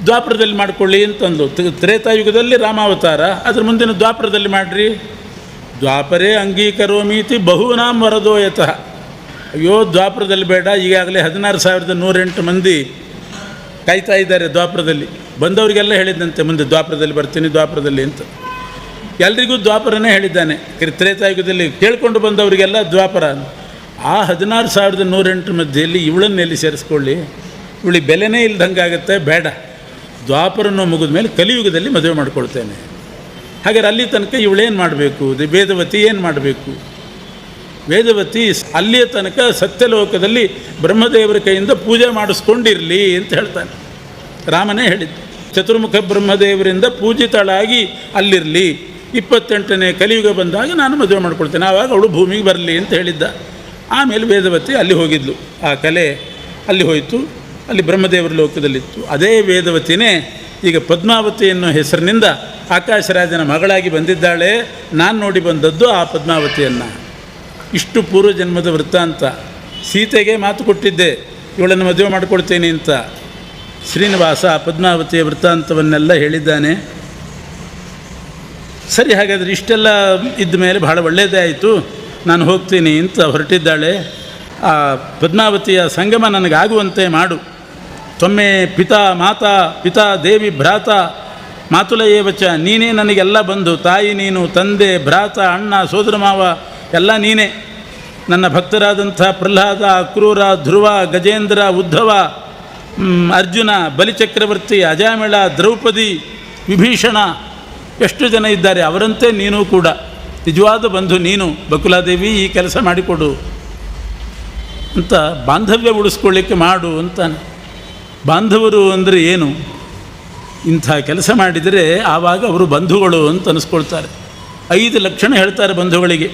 ದ್ವಾಪರದಲ್ಲಿ ಮಾಡಿಕೊಳ್ಳಿ ಅಂತಂದು. ತ್ರೇತಾಯುಗದಲ್ಲಿ ರಾಮಾವತಾರ, ಅದ್ರ ಮುಂದಿನ ದ್ವಾಪರದಲ್ಲಿ ಮಾಡಿರಿ. ದ್ವಾಪರೇ ಅಂಗೀಕರೋಮೀತಿ ಬಹೂನಾಂ ವರದೋಯತಃ. ಅಯ್ಯೋ ದ್ವಾಪರದಲ್ಲಿ ಬೇಡ, ಈಗಾಗಲೇ 16,108 ಮಂದಿ ಕಾಯ್ತಾ ಇದ್ದಾರೆ ದ್ವಾಪರದಲ್ಲಿ. ಬಂದವರಿಗೆಲ್ಲ ಹೇಳಿದ್ದಂತೆ ಮುಂದೆ ದ್ವಾಪರದಲ್ಲಿ ಬರ್ತೀನಿ ದ್ವಾಪರದಲ್ಲಿ ಅಂತ. ಎಲ್ರಿಗೂ ದ್ವಾಪರನೇ ಹೇಳಿದ್ದಾನೆ. ತ್ರೇತಾಯುಗದಲ್ಲಿ ಕೇಳಿಕೊಂಡು ಬಂದವರಿಗೆಲ್ಲ ದ್ವಾಪರ. ಆ 16,108 ಮಧ್ಯೆಯಲ್ಲಿ ಇವಳನ್ನೆಲ್ಲಿ ಸೇರಿಸ್ಕೊಳ್ಳಿ, ಇವಳಿಗೆ ಬೆಲೆನೇ ಇಲ್ದಂಗಾಗತ್ತೆ, ಬೇಡ, ದ್ವಾಪರನ್ನು ಮುಗಿದ ಮೇಲೆ ಕಲಿಯುಗದಲ್ಲಿ ಮದುವೆ ಮಾಡ್ಕೊಳ್ತೇನೆ. ಹಾಗಾದ್ರೆ ಅಲ್ಲಿ ತನಕ ಇವಳೇನು ಮಾಡಬೇಕು, ವೇದವತಿ ಏನು ಮಾಡಬೇಕು? ವೇದವತಿ ಅಲ್ಲಿಯ ತನಕ ಸತ್ಯಲೋಕದಲ್ಲಿ ಬ್ರಹ್ಮದೇವರ ಕೈಯಿಂದ ಪೂಜೆ ಮಾಡಿಸ್ಕೊಂಡಿರಲಿ ಅಂತ ಹೇಳ್ತಾನೆ. ರಾಮನೇ ಹೇಳಿದ್ದು, ಚತುರ್ಮುಖ ಬ್ರಹ್ಮದೇವರಿಂದ ಪೂಜಿತಳಾಗಿ ಅಲ್ಲಿರಲಿ, 28ನೇ ಕಲಿಯುಗ ಬಂದಾಗ ನಾನು ಮದುವೆ ಮಾಡ್ಕೊಳ್ತೇನೆ, ಆವಾಗ ಅವಳು ಭೂಮಿಗೆ ಬರಲಿ ಅಂತ ಹೇಳಿದ್ದ. ಆಮೇಲೆ ವೇದವತಿ ಅಲ್ಲಿ ಹೋಗಿದ್ಲು, ಆ ಕಲೆ ಅಲ್ಲಿ ಹೋಯಿತು, ಅಲ್ಲಿ ಬ್ರಹ್ಮದೇವರ ಲೋಕದಲ್ಲಿತ್ತು. ಅದೇ ವೇದವತಿನೇ ಈಗ ಪದ್ಮಾವತಿ ಅನ್ನೋ ಹೆಸರಿನಿಂದ ಆಕಾಶರಾಜನ ಮಗಳಾಗಿ ಬಂದಿದ್ದಾಳೆ. ನಾನು ನೋಡಿ ಬಂದದ್ದು ಆ ಪದ್ಮಾವತಿಯನ್ನು. ಇಷ್ಟು ಪೂರ್ವಜನ್ಮದ ವೃತ್ತಾಂತ. ಸೀತೆಗೆ ಮಾತು ಕೊಟ್ಟಿದ್ದೆ ಇವಳನ್ನು ಮದುವೆ ಮಾಡಿಕೊಡ್ತೇನೆ ಅಂತ. ಶ್ರೀನಿವಾಸ ಪದ್ಮಾವತಿಯ ವೃತ್ತಾಂತವನ್ನೆಲ್ಲ ಹೇಳಿದ್ದಾನೆ. ಸರಿ, ಹಾಗಾದರೆ ಇಷ್ಟೆಲ್ಲ ಇದ್ದ ಮೇಲೆ ಬಹಳ ಒಳ್ಳೆಯದೇ ಆಯಿತು, ನಾನು ಹೋಗ್ತೀನಿ ಅಂತ ಹೊರಟಿದ್ದಾಳೆ. ಆ ಪದ್ಮಾವತಿಯ ಸಂಗಮ ನನಗಾಗುವಂತೆ ಮಾಡು. ತೊಮ್ಮೆ ಪಿತಾ ಮಾತಾ ಪಿತಾ ದೇವಿ ಭ್ರಾತ ಮಾತುಲಯೇವಚ, ನೀನೇ ನನಗೆಲ್ಲ ಬಂಧು, ತಾಯಿ ನೀನು, ತಂದೆ, ಭ್ರಾತ, ಅಣ್ಣ, ಸೋದರ ಮಾವ ಎಲ್ಲ ನೀನೇ. ನನ್ನ ಭಕ್ತರಾದಂಥ ಪ್ರಹ್ಲಾದ, ಅಕ್ರೂರ, ಧ್ರುವ, ಗಜೇಂದ್ರ, ಉದ್ಧವ, ಅರ್ಜುನ, ಬಲಿಚಕ್ರವರ್ತಿ, ಅಜಾಮಿಳ, ದ್ರೌಪದಿ, ವಿಭೀಷಣ, ಎಷ್ಟು ಜನ ಇದ್ದಾರೆ, ಅವರಂತೆ ನೀನು ಕೂಡ ನಿಜವಾದ ಬಂಧು ನೀನು. ಬಕುಲಾದೇವಿ ಈ ಕೆಲಸ ಮಾಡಿಕೊಡು ಅಂತ, ಬಾಂಧವ್ಯ ಉಳಿಸ್ಕೊಳ್ಳಿಕ್ಕೆ ಮಾಡು ಅಂತಾನೆ. ಬಾಂಧವರು ಅಂದರೆ ಏನು? ಇಂಥ ಕೆಲಸ ಮಾಡಿದರೆ ಆವಾಗ ಅವರು ಬಂಧುಗಳು ಅಂತ ಅನಿಸ್ಕೊಳ್ತಾರೆ. 5 ಲಕ್ಷಣ ಹೇಳ್ತಾರೆ ಬಂಧುಗಳಿಗೆ.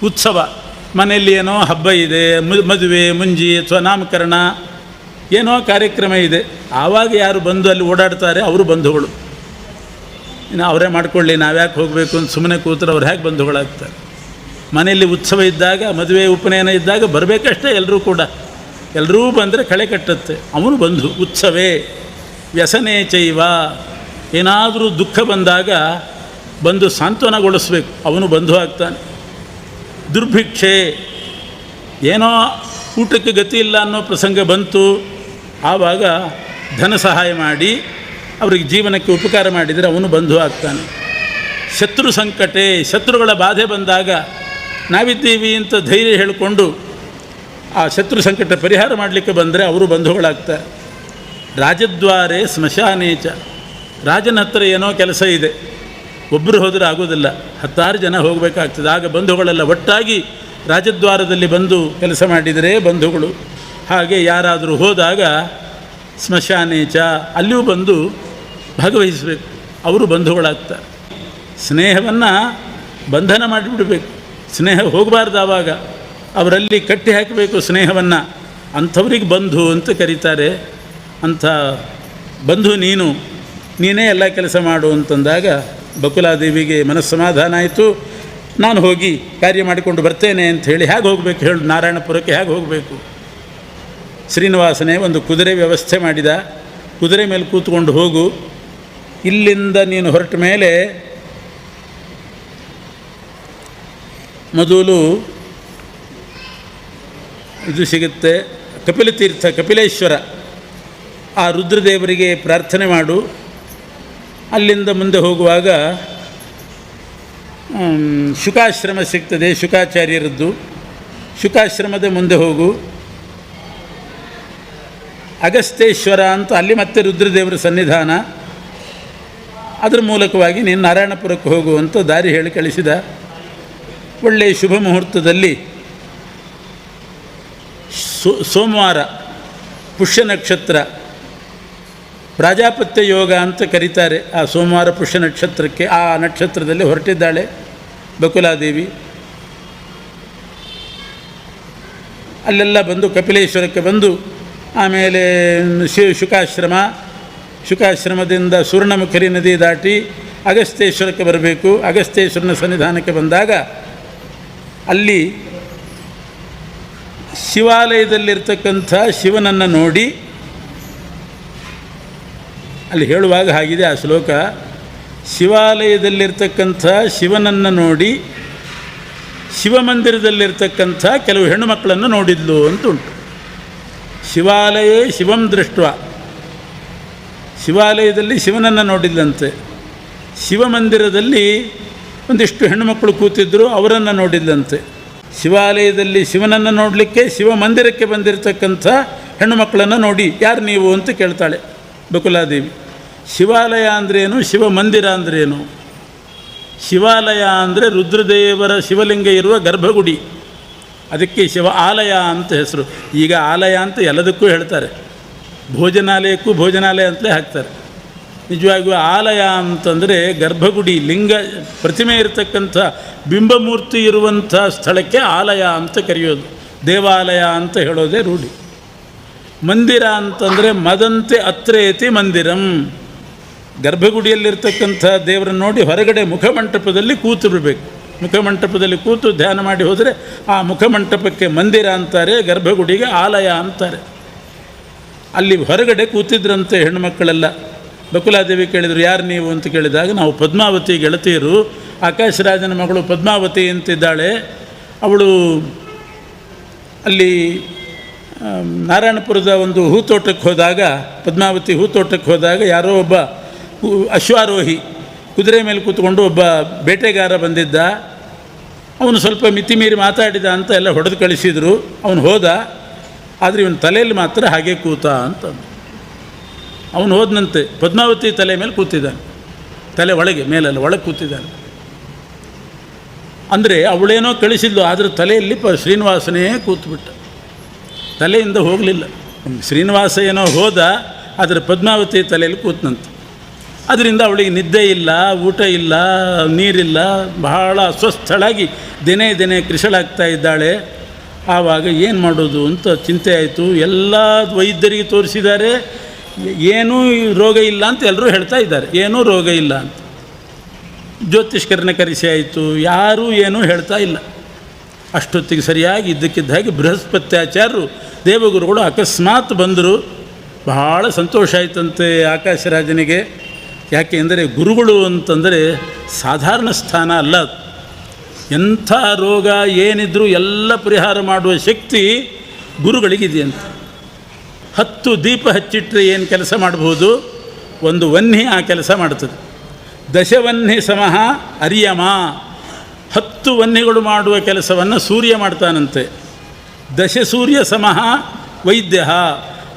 ಉತ್ಸವ, ಮನೆಯಲ್ಲಿ ಏನೋ ಹಬ್ಬ ಇದೆ, ಮದುವೆ, ಮುಂಜಿ ಅಥವಾ ನಾಮಕರಣ, ಏನೋ ಕಾರ್ಯಕ್ರಮ ಇದೆ, ಆವಾಗ ಯಾರು ಬಂದು ಅಲ್ಲಿ ಓಡಾಡ್ತಾರೆ ಅವರು ಬಂಧುಗಳು. ಇನ್ನು ಅವರೇ ಮಾಡಿಕೊಳ್ಳಿ, ನಾವ್ಯಾಕೆ ಹೋಗಬೇಕು ಅಂತ ಸುಮ್ಮನೆ ಕೂತ್ರೆ ಅವ್ರು ಹೇಗೆ ಬಂಧುಗಳಾಗ್ತಾರೆ? ಮನೆಯಲ್ಲಿ ಉತ್ಸವ ಇದ್ದಾಗ, ಮದುವೆ ಉಪನಯನ ಇದ್ದಾಗ ಬರಬೇಕಷ್ಟೇ ಎಲ್ಲರೂ ಕೂಡ. ಎಲ್ಲರೂ ಬಂದರೆ ಕಳೆ ಕಟ್ಟುತ್ತೆ, ಅವನು ಬಂಧು. ಉತ್ಸವೇ ವ್ಯಸನೇ ಚೈವ, ಏನಾದರೂ ದುಃಖ ಬಂದಾಗ ಬಂದು ಸಾಂತ್ವನಗೊಳಿಸ್ಬೇಕು, ಅವನು ಬಂಧು ಆಗ್ತಾನೆ. ದುರ್ಭಿಕ್ಷೆ, ಏನೋ ಊಟಕ್ಕೆ ಗತಿ ಇಲ್ಲ ಅನ್ನೋ ಪ್ರಸಂಗ ಬಂತು, ಆವಾಗ ಧನ ಸಹಾಯ ಮಾಡಿ ಅವರಿಗೆ ಜೀವನಕ್ಕೆ ಉಪಕಾರ ಮಾಡಿದರೆ ಅವನು ಬಂಧು ಆಗ್ತಾನೆ. ಶತ್ರು ಸಂಕಟೆ, ಶತ್ರುಗಳ ಬಾಧೆ ಬಂದಾಗ ನಾವಿದ್ದೀವಿ ಅಂತ ಧೈರ್ಯ ಹೇಳಿಕೊಂಡು ಆ ಶತ್ರು ಸಂಕಟ ಪರಿಹಾರ ಮಾಡಲಿಕ್ಕೆ ಬಂದರೆ ಅವರು ಬಂಧುಗಳಾಗ್ತಾರೆ. ರಾಜದ್ವಾರೆ ಸ್ಮಶಾನೇಚ, ರಾಜನ ಹತ್ರ ಏನೋ ಕೆಲಸ ಇದೆ, ಒಬ್ಬರು ಹೋದರೆ ಆಗೋದಿಲ್ಲ, 10 ಜನ ಹೋಗಬೇಕಾಗ್ತದೆ. ಆಗ ಬಂಧುಗಳೆಲ್ಲ ಒಟ್ಟಾಗಿ ರಾಜದ್ವಾರದಲ್ಲಿ ಬಂದು ಕೆಲಸ ಮಾಡಿದರೆ ಬಂಧುಗಳು. ಹಾಗೆ ಯಾರಾದರೂ ಹೋದಾಗ ಸ್ಮಶಾನೇಚ, ಅಲ್ಲಿಯೂ ಬಂದು ಭಾಗವಹಿಸಬೇಕು, ಅವರು ಬಂಧುಗಳಾಗ್ತಾರೆ. ಸ್ನೇಹವನ್ನು ಬಂಧನ ಮಾಡಿಬಿಡಬೇಕು, ಸ್ನೇಹ ಹೋಗಬಾರ್ದು. ಆವಾಗ ಅವರಲ್ಲಿ ಕಟ್ಟಿ ಹಾಕಬೇಕು ಸ್ನೇಹವನ್ನು. ಅಂಥವ್ರಿಗೆ ಬಂಧು ಅಂತ ಕರೀತಾರೆ. ಅಂಥ ಬಂಧು ನೀನು, ನೀನೇ ಎಲ್ಲ ಕೆಲಸ ಮಾಡು ಅಂತಂದಾಗ ಬಕುಲಾದೇವಿಗೆ ಮನಸ್ಸಮಾಧಾನ ಆಯಿತು. ನಾನು ಹೋಗಿ ಕಾರ್ಯ ಮಾಡಿಕೊಂಡು ಬರ್ತೇನೆ ಅಂಥೇಳಿ. ಹೇಗೆ ಹೋಗಬೇಕು ಹೇಳು, ನಾರಾಯಣಪುರಕ್ಕೆ ಹೇಗೆ ಹೋಗಬೇಕು? ಶ್ರೀನಿವಾಸನೇ ಒಂದು ಕುದುರೆ ವ್ಯವಸ್ಥೆ ಮಾಡಿದ. ಕುದುರೆ ಮೇಲೆ ಕೂತ್ಕೊಂಡು ಹೋಗು. ಇಲ್ಲಿಂದ ನೀನು ಹೊರಟ ಮೇಲೆ ಮೊದಲು ಇದು ಸಿಗುತ್ತೆ, ಕಪಿಲತೀರ್ಥ, ಕಪಿಲೇಶ್ವರ, ಆ ರುದ್ರದೇವರಿಗೆ ಪ್ರಾರ್ಥನೆ ಮಾಡು. ಅಲ್ಲಿಂದ ಮುಂದೆ ಹೋಗುವಾಗ ಶುಕಾಶ್ರಮ ಸಿಗ್ತದೆ, ಶುಕಾಚಾರ್ಯರದ್ದು. ಶುಕಾಶ್ರಮದ ಮುಂದೆ ಹೋಗು. ಅಗಸ್ತೇಶ್ವರ ಅಂತ ಅಲ್ಲಿ ಮತ್ತೆ ರುದ್ರದೇವರ ಸನ್ನಿಧಾನ. ಅದರ ಮೂಲಕವಾಗಿ ನೀನು ನಾರಾಯಣಪುರಕ್ಕೆ ಹೋಗುವಂಥ ದಾರಿ ಹೇಳಿ ಕಳಿಸಿದ. ಒಳ್ಳೆಯ ಶುಭ ಮುಹೂರ್ತದಲ್ಲಿ ಸೋಮವಾರ, ಪುಷ್ಯ ನಕ್ಷತ್ರ, ಪ್ರಾಜಾಪತ್ಯ ಯೋಗ ಅಂತ ಕರೀತಾರೆ. ಆ ಸೋಮವಾರ ಪುಷ್ಯ ನಕ್ಷತ್ರಕ್ಕೆ, ಆ ನಕ್ಷತ್ರದಲ್ಲಿ ಹೊರಟಿದ್ದಾಳೆ ಬಕುಲಾದೇವಿ. ಅಲ್ಲೆಲ್ಲ ಬಂದು ಕಪಿಲೇಶ್ವರಕ್ಕೆ ಬಂದು ಆಮೇಲೆ ಶುಕಾಶ್ರಮದಿಂದ ಸುವರ್ಣಮುಖರಿ ನದಿ ದಾಟಿ ಅಗಸ್ತ್ಯೇಶ್ವರಕ್ಕೆ ಬರಬೇಕು. ಅಗಸ್ತ್ಯೇಶ್ವರನ ಸನ್ನಿಧಾನಕ್ಕೆ ಬಂದಾಗ ಅಲ್ಲಿ ಶಿವಾಲಯದಲ್ಲಿರ್ತಕ್ಕಂಥ ಶಿವನನ್ನು ನೋಡಿ, ಅಲ್ಲಿ ಹೇಳುವಾಗ ಹಾಗಿದೆ ಆ ಶ್ಲೋಕ, ಶಿವಾಲಯದಲ್ಲಿರ್ತಕ್ಕಂಥ ಶಿವನನ್ನು ನೋಡಿ ಶಿವಮಂದಿರದಲ್ಲಿರ್ತಕ್ಕಂಥ ಕೆಲವು ಹೆಣ್ಣು ಮಕ್ಕಳನ್ನು ನೋಡಿದ್ಲು ಅಂತ ಉಂಟು. ಶಿವಾಲಯೇ ಶಿವಂ ದೃಷ್ಟ, ಶಿವಾಲಯದಲ್ಲಿ ಶಿವನನ್ನು ನೋಡಿದ್ಲಂತೆ. ಶಿವಮಂದಿರದಲ್ಲಿ ಒಂದಿಷ್ಟು ಹೆಣ್ಣುಮಕ್ಕಳು ಕೂತಿದ್ದರು, ಅವರನ್ನು ನೋಡಿದ್ಲಂತೆ. ಶಿವಾಲಯದಲ್ಲಿ ಶಿವನನ್ನು ನೋಡಲಿಕ್ಕೆ ಶಿವಮಂದಿರಕ್ಕೆ ಬಂದಿರತಕ್ಕಂಥ ಹೆಣ್ಣು ಮಕ್ಕಳನ್ನು ನೋಡಿ, ಯಾರು ನೀವು ಅಂತ ಕೇಳ್ತಾಳೆ ಬಕುಲಾದೇವಿ. ಶಿವಾಲಯ ಅಂದ್ರೇನು, ಶಿವಮಂದಿರ ಅಂದ್ರೇನು? ಶಿವಾಲಯ ಅಂದರೆ ರುದ್ರದೇವರ ಶಿವಲಿಂಗ ಇರುವ ಗರ್ಭಗುಡಿ, ಅದಕ್ಕೆ ಶಿವ ಆಲಯ ಅಂತ ಹೆಸರು. ಈಗ ಆಲಯ ಅಂತ ಎಲ್ಲದಕ್ಕೂ ಹೇಳ್ತಾರೆ, ಭೋಜನಾಲಯಕ್ಕೂ ಭೋಜನಾಲಯ ಅಂತಲೇ ಹಾಕ್ತಾರೆ. ನಿಜವಾಗಿಯೂ ಆಲಯ ಅಂತಂದರೆ ಗರ್ಭಗುಡಿ, ಲಿಂಗ ಪ್ರತಿಮೆ ಇರತಕ್ಕಂಥ ಬಿಂಬಮೂರ್ತಿ ಇರುವಂಥ ಸ್ಥಳಕ್ಕೆ ಆಲಯ ಅಂತ ಕರೆಯೋದು, ದೇವಾಲಯ ಅಂತ ಹೇಳೋದೇ ರೂಢಿ. ಮಂದಿರ ಅಂತಂದರೆ ಮದಂತೆ ಅತ್ರೇತಿ ಮಂದಿರಂ, ಗರ್ಭಗುಡಿಯಲ್ಲಿರ್ತಕ್ಕಂಥ ದೇವರನ್ನು ನೋಡಿ ಹೊರಗಡೆ ಮುಖಮಂಟಪದಲ್ಲಿ ಕೂತು ಬಿಡಬೇಕು. ಮುಖಮಂಟಪದಲ್ಲಿ ಕೂತು ಧ್ಯಾನ ಮಾಡಿ ಹೋದರೆ ಆ ಮುಖಮಂಟಪಕ್ಕೆ ಮಂದಿರ ಅಂತಾರೆ, ಗರ್ಭಗುಡಿಗೆ ಆಲಯ ಅಂತಾರೆ. ಅಲ್ಲಿ ಹೊರಗಡೆ ಕೂತಿದ್ರಂತೆ ಹೆಣ್ಣುಮಕ್ಕಳೆಲ್ಲ. ಬಕುಲಾದೇವಿ ಕೇಳಿದರು, ಯಾರು ನೀವು ಅಂತ ಕೇಳಿದಾಗ, ನಾವು ಪದ್ಮಾವತಿ ಗೆಳತಿಯರು, ಆಕಾಶರಾಜನ ಮಗಳು ಪದ್ಮಾವತಿ ಅಂತಿದ್ದಾಳೆ, ಅವಳು ಅಲ್ಲಿ ನಾರಾಯಣಪುರದ ಒಂದು ಹೂತೋಟಕ್ಕೆ ಹೋದಾಗ, ಪದ್ಮಾವತಿ ಹೂತೋಟಕ್ಕೆ ಹೋದಾಗ ಯಾರೋ ಒಬ್ಬ ಅಶ್ವಾರೋಹಿ ಕುದುರೆ ಮೇಲೆ ಕೂತ್ಕೊಂಡು ಒಬ್ಬ ಬೇಟೆಗಾರ ಬಂದಿದ್ದ. ಅವನು ಸ್ವಲ್ಪ ಮಿತಿಮೀರಿ ಮಾತಾಡಿದ ಅಂತ ಎಲ್ಲ ಹೊಡೆದು ಕಳಿಸಿದರು. ಅವನು ಹೋದ, ಆದರೆ ಇವನ ತಲೆಯಲ್ಲಿ ಮಾತ್ರ ಹಾಗೆ ಕೂತ ಅಂತ. ಅವನು ಹೋದನಂತೆ, ಪದ್ಮಾವತಿ ತಲೆ ಮೇಲೆ ಕೂತಿದ್ದಾನೆ, ತಲೆ ಒಳಗೆ, ಮೇಲಲ್ಲ ಒಳಗೆ ಕೂತಿದ್ದಾನೆ. ಅಂದರೆ ಅವಳೇನೋ ಕಳಿಸಿದ್ಲು, ಆದರೆ ತಲೆಯಲ್ಲಿ ಶ್ರೀನಿವಾಸನೇ ಕೂತ್ಬಿಟ್ಟ, ತಲೆಯಿಂದ ಹೋಗಲಿಲ್ಲ. ಶ್ರೀನಿವಾಸ ಏನೋ ಹೋದ, ಆದರೆ ಪದ್ಮಾವತಿ ತಲೆಯಲ್ಲಿ ಕೂತನಂತೆ. ಅದರಿಂದ ಅವಳಿಗೆ ನಿದ್ದೆ ಇಲ್ಲ, ಊಟ ಇಲ್ಲ, ನೀರಿಲ್ಲ, ಬಹಳ ಅಸ್ವಸ್ಥಳಾಗಿ ದಿನೇ ದಿನೇ ಕೃಶಳಾಗ್ತಾ ಇದ್ದಾಳೆ. ಆವಾಗ ಏನು ಮಾಡೋದು ಅಂತ ಚಿಂತೆ ಆಯಿತು. ಎಲ್ಲ ವೈದ್ಯರಿಗೆ ತೋರಿಸಿದ್ದಾರೆ, ಏನೂ ರೋಗ ಇಲ್ಲ ಅಂತ ಎಲ್ಲರೂ ಹೇಳ್ತಾ ಇದ್ದಾರೆ, ಏನೂ ರೋಗ ಇಲ್ಲ ಅಂತ. ಜ್ಯೋತಿಷ್ಕರನ್ನ ಕರೆಸಿ ಆಯಿತು, ಯಾರೂ ಏನೂ ಹೇಳ್ತಾ ಇಲ್ಲ. ಅಷ್ಟೊತ್ತಿಗೆ ಸರಿಯಾಗಿ ಇದ್ದಕ್ಕಿದ್ದ ಹಾಗೆ ಬೃಹಸ್ಪತ್ಯಾಚಾರ್ಯರು ದೇವಗುರುಗಳು ಅಕಸ್ಮಾತ್ ಬಂದರು. ಬಹಳ ಸಂತೋಷ ಆಯಿತಂತೆ ಆಕಾಶರಾಜನಿಗೆ. ಯಾಕೆ ಅಂದರೆ ಗುರುಗಳು ಅಂತಂದರೆ ಸಾಧಾರಣ ಸ್ಥಾನ ಅಲ್ಲ. ಎಂಥ ರೋಗ ಏನಿದ್ರೂ ಎಲ್ಲ ಪರಿಹಾರ ಮಾಡುವ ಶಕ್ತಿ ಗುರುಗಳಿಗಿದೆಯಂತ. 10 ದೀಪ ಹಚ್ಚಿಟ್ರೆ ಏನು ಕೆಲಸ ಮಾಡ್ಬೋದು, ಒಂದು ವನ್ಹಿ ಆ ಕೆಲಸ ಮಾಡ್ತದೆ. ದಶವನ್ಹಿ ಸಮಃ ಅರ್ಯಮ, 10 ವನ್ಹಿಗಳು ಮಾಡುವ ಕೆಲಸವನ್ನು ಸೂರ್ಯ ಮಾಡ್ತಾನಂತೆ. ದಶಸೂರ್ಯ ಸಮಃ ವೈದ್ಯ,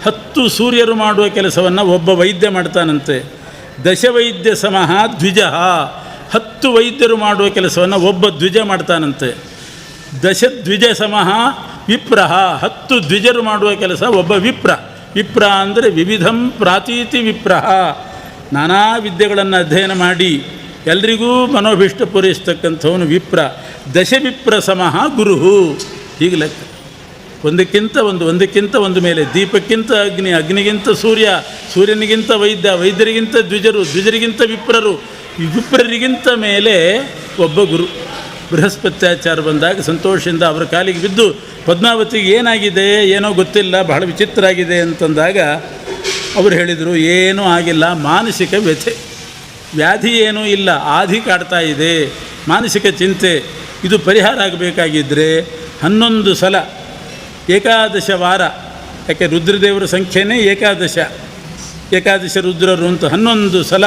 10 ಸೂರ್ಯರು ಮಾಡುವ ಕೆಲಸವನ್ನು ಒಬ್ಬ ವೈದ್ಯ ಮಾಡ್ತಾನಂತೆ. ದಶವೈದ್ಯ ಸಮಃ ದ್ವಿಜ, 10 ವೈದ್ಯರು ಮಾಡುವ ಕೆಲಸವನ್ನು ಒಬ್ಬ ದ್ವಿಜ ಮಾಡ್ತಾನಂತೆ. ದಶದ್ವಿಜ ಸಮಃ ವಿಪ್ರ, 10 ದ್ವಿಜರು ಮಾಡುವ ಕೆಲಸ ಒಬ್ಬ ವಿಪ್ರ. ವಿಪ್ರ ಅಂದರೆ ವಿವಿಧಂ ಪ್ರಾತೀತಿ ವಿಪ್ರ, ನಾನಾ ವಿದ್ಯೆಗಳನ್ನು ಅಧ್ಯಯನ ಮಾಡಿ ಎಲ್ರಿಗೂ ಮನೋಭೀಷ್ಟ ಪೂರೈಸ್ತಕ್ಕಂಥವನು ವಿಪ್ರ. ದಶವಿಪ್ರ ಸಮಃ ಗುರುಹು, ಹೀಗೆ ಲೆಕ್ಕ. ಒಂದಕ್ಕಿಂತ ಒಂದು ಮೇಲೆ, ದೀಪಕ್ಕಿಂತ ಅಗ್ನಿ, ಅಗ್ನಿಗಿಂತ ಸೂರ್ಯ, ಸೂರ್ಯನಿಗಿಂತ ವೈದ್ಯ, ವೈದ್ಯರಿಗಿಂತ ದ್ವಿಜರು, ದ್ವಿಜರಿಗಿಂತ ವಿಪ್ರರು, ವಿಪ್ರರಿಗಿಂತ ಮೇಲೆ ಒಬ್ಬ ಗುರು. ಬೃಹಸ್ಪತ್ಯಾಚಾರ ಬಂದಾಗ ಸಂತೋಷದಿಂದ ಅವರ ಕಾಲಿಗೆ ಬಿದ್ದು, ಪದ್ಮಾವತಿಗೆ ಏನಾಗಿದೆ ಏನೋ ಗೊತ್ತಿಲ್ಲ, ಬಹಳ ವಿಚಿತ್ರ ಆಗಿದೆ ಅಂತಂದಾಗ ಅವರು ಹೇಳಿದರು, ಏನೂ ಆಗಿಲ್ಲ, ಮಾನಸಿಕ ವ್ಯಥೆ, ವ್ಯಾಧಿ ಏನೂ ಇಲ್ಲ, ಆಧಿ ಕಾಡ್ತಾ ಇದೆ, ಮಾನಸಿಕ ಚಿಂತೆ. ಇದು ಪರಿಹಾರ ಆಗಬೇಕಾಗಿದ್ದರೆ 11 ಸಲ ಏಕಾದಶ ವಾರ, ಯಾಕೆ ರುದ್ರದೇವರ ಸಂಖ್ಯೆನೇ ಏಕಾದಶ ರುದ್ರರು ಅಂತ 11 ಸಲ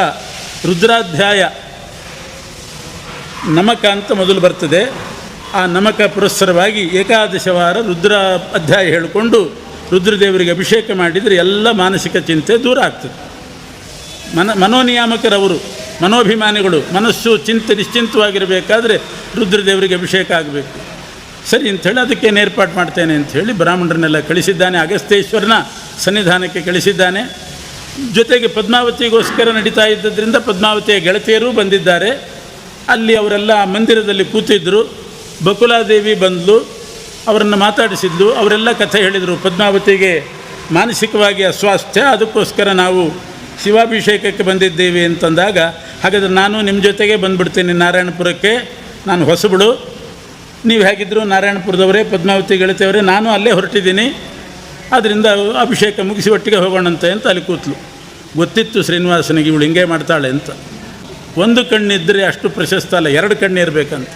ರುದ್ರಾಧ್ಯಾಯ ನಮಕ ಅಂತ ಮೊದಲು ಬರ್ತದೆ. ಆ ನಮಕ ಪುರಸ್ಸರವಾಗಿ ಏಕಾದಶ ವಾರ ರುದ್ರ ಅಧ್ಯಾಯ ಹೇಳಿಕೊಂಡು ರುದ್ರದೇವರಿಗೆ ಅಭಿಷೇಕ ಮಾಡಿದರೆ ಎಲ್ಲ ಮಾನಸಿಕ ಚಿಂತೆ ದೂರ ಆಗ್ತದೆ. ಮನೋನಿಯಾಮಕರವರು, ಮನೋಭಿಮಾನಿಗಳು, ಮನಸ್ಸು ನಿಶ್ಚಿಂತವಾಗಿರಬೇಕಾದ್ರೆ ರುದ್ರದೇವರಿಗೆ ಅಭಿಷೇಕ ಆಗಬೇಕು. ಸರಿ ಅಂಥೇಳಿ ಅದಕ್ಕೇನು ಏರ್ಪಾಡು ಮಾಡ್ತೇನೆ ಅಂಥೇಳಿ ಬ್ರಾಹ್ಮಣರನ್ನೆಲ್ಲ ಕಳಿಸಿದ್ದಾನೆ. ಅಗಸ್ತ್ಯೇಶ್ವರನ ಸನ್ನಿಧಾನಕ್ಕೆ ಕಳಿಸಿದ್ದಾನೆ. ಜೊತೆಗೆ ಪದ್ಮಾವತಿಗೋಸ್ಕರ ನಡೀತಾ ಇದ್ದದ್ರಿಂದ ಪದ್ಮಾವತಿಯ ಗೆಳತಿಯರೂ ಬಂದಿದ್ದಾರೆ. ಅಲ್ಲಿ ಅವರೆಲ್ಲ ಮಂದಿರದಲ್ಲಿ ಕೂತಿದ್ದರು. ಬಕುಲಾದೇವಿ ಬಂದಳು, ಅವರನ್ನು ಮಾತಾಡಿಸಿದ್ಲು. ಅವರೆಲ್ಲ ಕಥೆ ಹೇಳಿದರು. ಪದ್ಮಾವತಿಗೆ ಮಾನಸಿಕವಾಗಿ ಅಸ್ವಾಸ್ಥ್ಯ, ಅದಕ್ಕೋಸ್ಕರ ನಾವು ಶಿವಾಭಿಷೇಕಕ್ಕೆ ಬಂದಿದ್ದೇವೆ ಅಂತಂದಾಗ, ಹಾಗಾದರೆ ನಾನು ನಿಮ್ಮ ಜೊತೆಗೆ ಬಂದುಬಿಡ್ತೀನಿ ನಾರಾಯಣಪುರಕ್ಕೆ, ನಾನು ಹೊಸಬಳು, ನೀವು ಹೇಗಿದ್ದರೂ ನಾರಾಯಣಪುರದವರೇ, ಪದ್ಮಾವತಿ ಗೆಳತಿಯವರೇ, ನಾನು ಅಲ್ಲೇ ಹೊರಟಿದ್ದೀನಿ, ಆದ್ದರಿಂದ ಅಭಿಷೇಕ ಮುಗಿಸಿ ಒಟ್ಟಿಗೆ ಹೋಗೋಣಂತೆ ಅಂತ ಅಲ್ಲಿ ಕೂತಲು. ಗೊತ್ತಿತ್ತು ಶ್ರೀನಿವಾಸನಿಗೆ ಇವಳು ಹಿಂಗೆ ಮಾಡ್ತಾಳೆ ಅಂತ. ಒಂದು ಕಣ್ಣಿದ್ದರೆ ಅಷ್ಟು ಪ್ರಶಸ್ತ ಅಲ್ಲ, ಎರಡು ಕಣ್ಣು ಇರಬೇಕಂತ.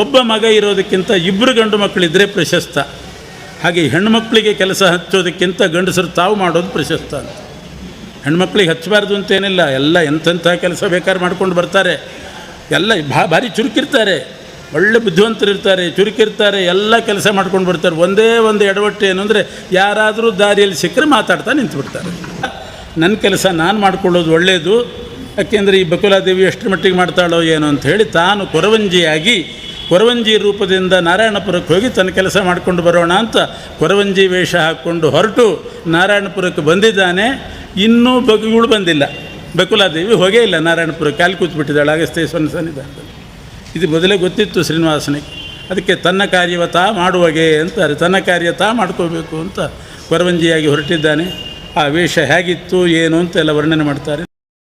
ಒಬ್ಬ ಮಗ ಇರೋದಕ್ಕಿಂತ ಇಬ್ಬರು ಗಂಡು ಮಕ್ಕಳಿದ್ದರೆ ಪ್ರಶಸ್ತ. ಹಾಗೆ ಹೆಣ್ಮಕ್ಳಿಗೆ ಕೆಲಸ ಹಚ್ಚೋದಕ್ಕಿಂತ ಗಂಡಸರು ತಾವು ಮಾಡೋದು ಪ್ರಶಸ್ತ ಅಂತ. ಹೆಣ್ಮಕ್ಳಿಗೆ ಹಚ್ಚಬಾರ್ದು ಅಂತೇನಿಲ್ಲ, ಎಲ್ಲ ಎಂತೆಂಥ ಕೆಲಸ ಬೇಕಾದ್ರೆ ಮಾಡ್ಕೊಂಡು ಬರ್ತಾರೆ. ಎಲ್ಲ ಭಾರಿ ಚುರುಕಿರ್ತಾರೆ, ಒಳ್ಳೆ ಬುದ್ಧಿವಂತರಿರ್ತಾರೆ, ಚುರುಕಿರ್ತಾರೆ, ಎಲ್ಲ ಕೆಲಸ ಮಾಡ್ಕೊಂಡು ಬರ್ತಾರೆ. ಒಂದೇ ಒಂದು ಎಡವಟ್ಟು ಏನು ಅಂದರೆ ಯಾರಾದರೂ ದಾರಿಯಲ್ಲಿ ಸಿಕ್ಕರೆ ಮಾತಾಡ್ತಾ ನಿಂತುಬಿಡ್ತಾರೆ. ನನ್ನ ಕೆಲಸ ನಾನು ಮಾಡ್ಕೊಳ್ಳೋದು ಒಳ್ಳೆಯದು, ಯಾಕೆಂದರೆ ಈ ಬಕುಲಾದೇವಿ ಎಷ್ಟು ಮಟ್ಟಿಗೆ ಮಾಡ್ತಾಳೋ ಏನೋ ಅಂತ ಹೇಳಿ ತಾನು ಕೊರವಂಜಿಯಾಗಿ ಕೊರವಂಜಿ ರೂಪದಿಂದ ನಾರಾಯಣಪುರಕ್ಕೆ ಹೋಗಿ ತನ್ನ ಕೆಲಸ ಮಾಡಿಕೊಂಡು ಬರೋಣ ಅಂತ ಕೊರವಂಜಿ ವೇಷ ಹಾಕ್ಕೊಂಡು ಹೊರಟು ನಾರಾಯಣಪುರಕ್ಕೆ ಬಂದಿದ್ದಾನೆ. ಇನ್ನೂ ಇವಳು ಬಂದಿಲ್ಲ, ಬಕುಲಾದೇವಿ ಹೋಗೇ ಇಲ್ಲ ನಾರಾಯಣಪುರಕ್ಕೆ, ಅಲ್ಲಿ ಕೂತ್ಬಿಟ್ಟಿದ್ದಾಳೆ ಅಗಸ್ತ್ಯೇಶ್ವರನ ಸನ್ನಿಧಾನದಲ್ಲಿ. ಇದು ಮೊದಲೇ ಗೊತ್ತಿತ್ತು ಶ್ರೀನಿವಾಸನಿಗೆ. ಅದಕ್ಕೆ ತನ್ನ ಕಾರ್ಯವ ತಾ ಮಾಡುವಾಗೆ ಅಂತಾರೆ, ತನ್ನ ಕಾರ್ಯ ತಾ ಮಾಡ್ಕೋಬೇಕು ಅಂತ ಕೊರವಂಜಿಯಾಗಿ ಹೊರಟಿದ್ದಾನೆ. ಆ ವೇಷ ಹೇಗಿತ್ತು ಏನು ಅಂತೆಲ್ಲ ವರ್ಣನೆ ಮಾಡ್ತಾರೆ.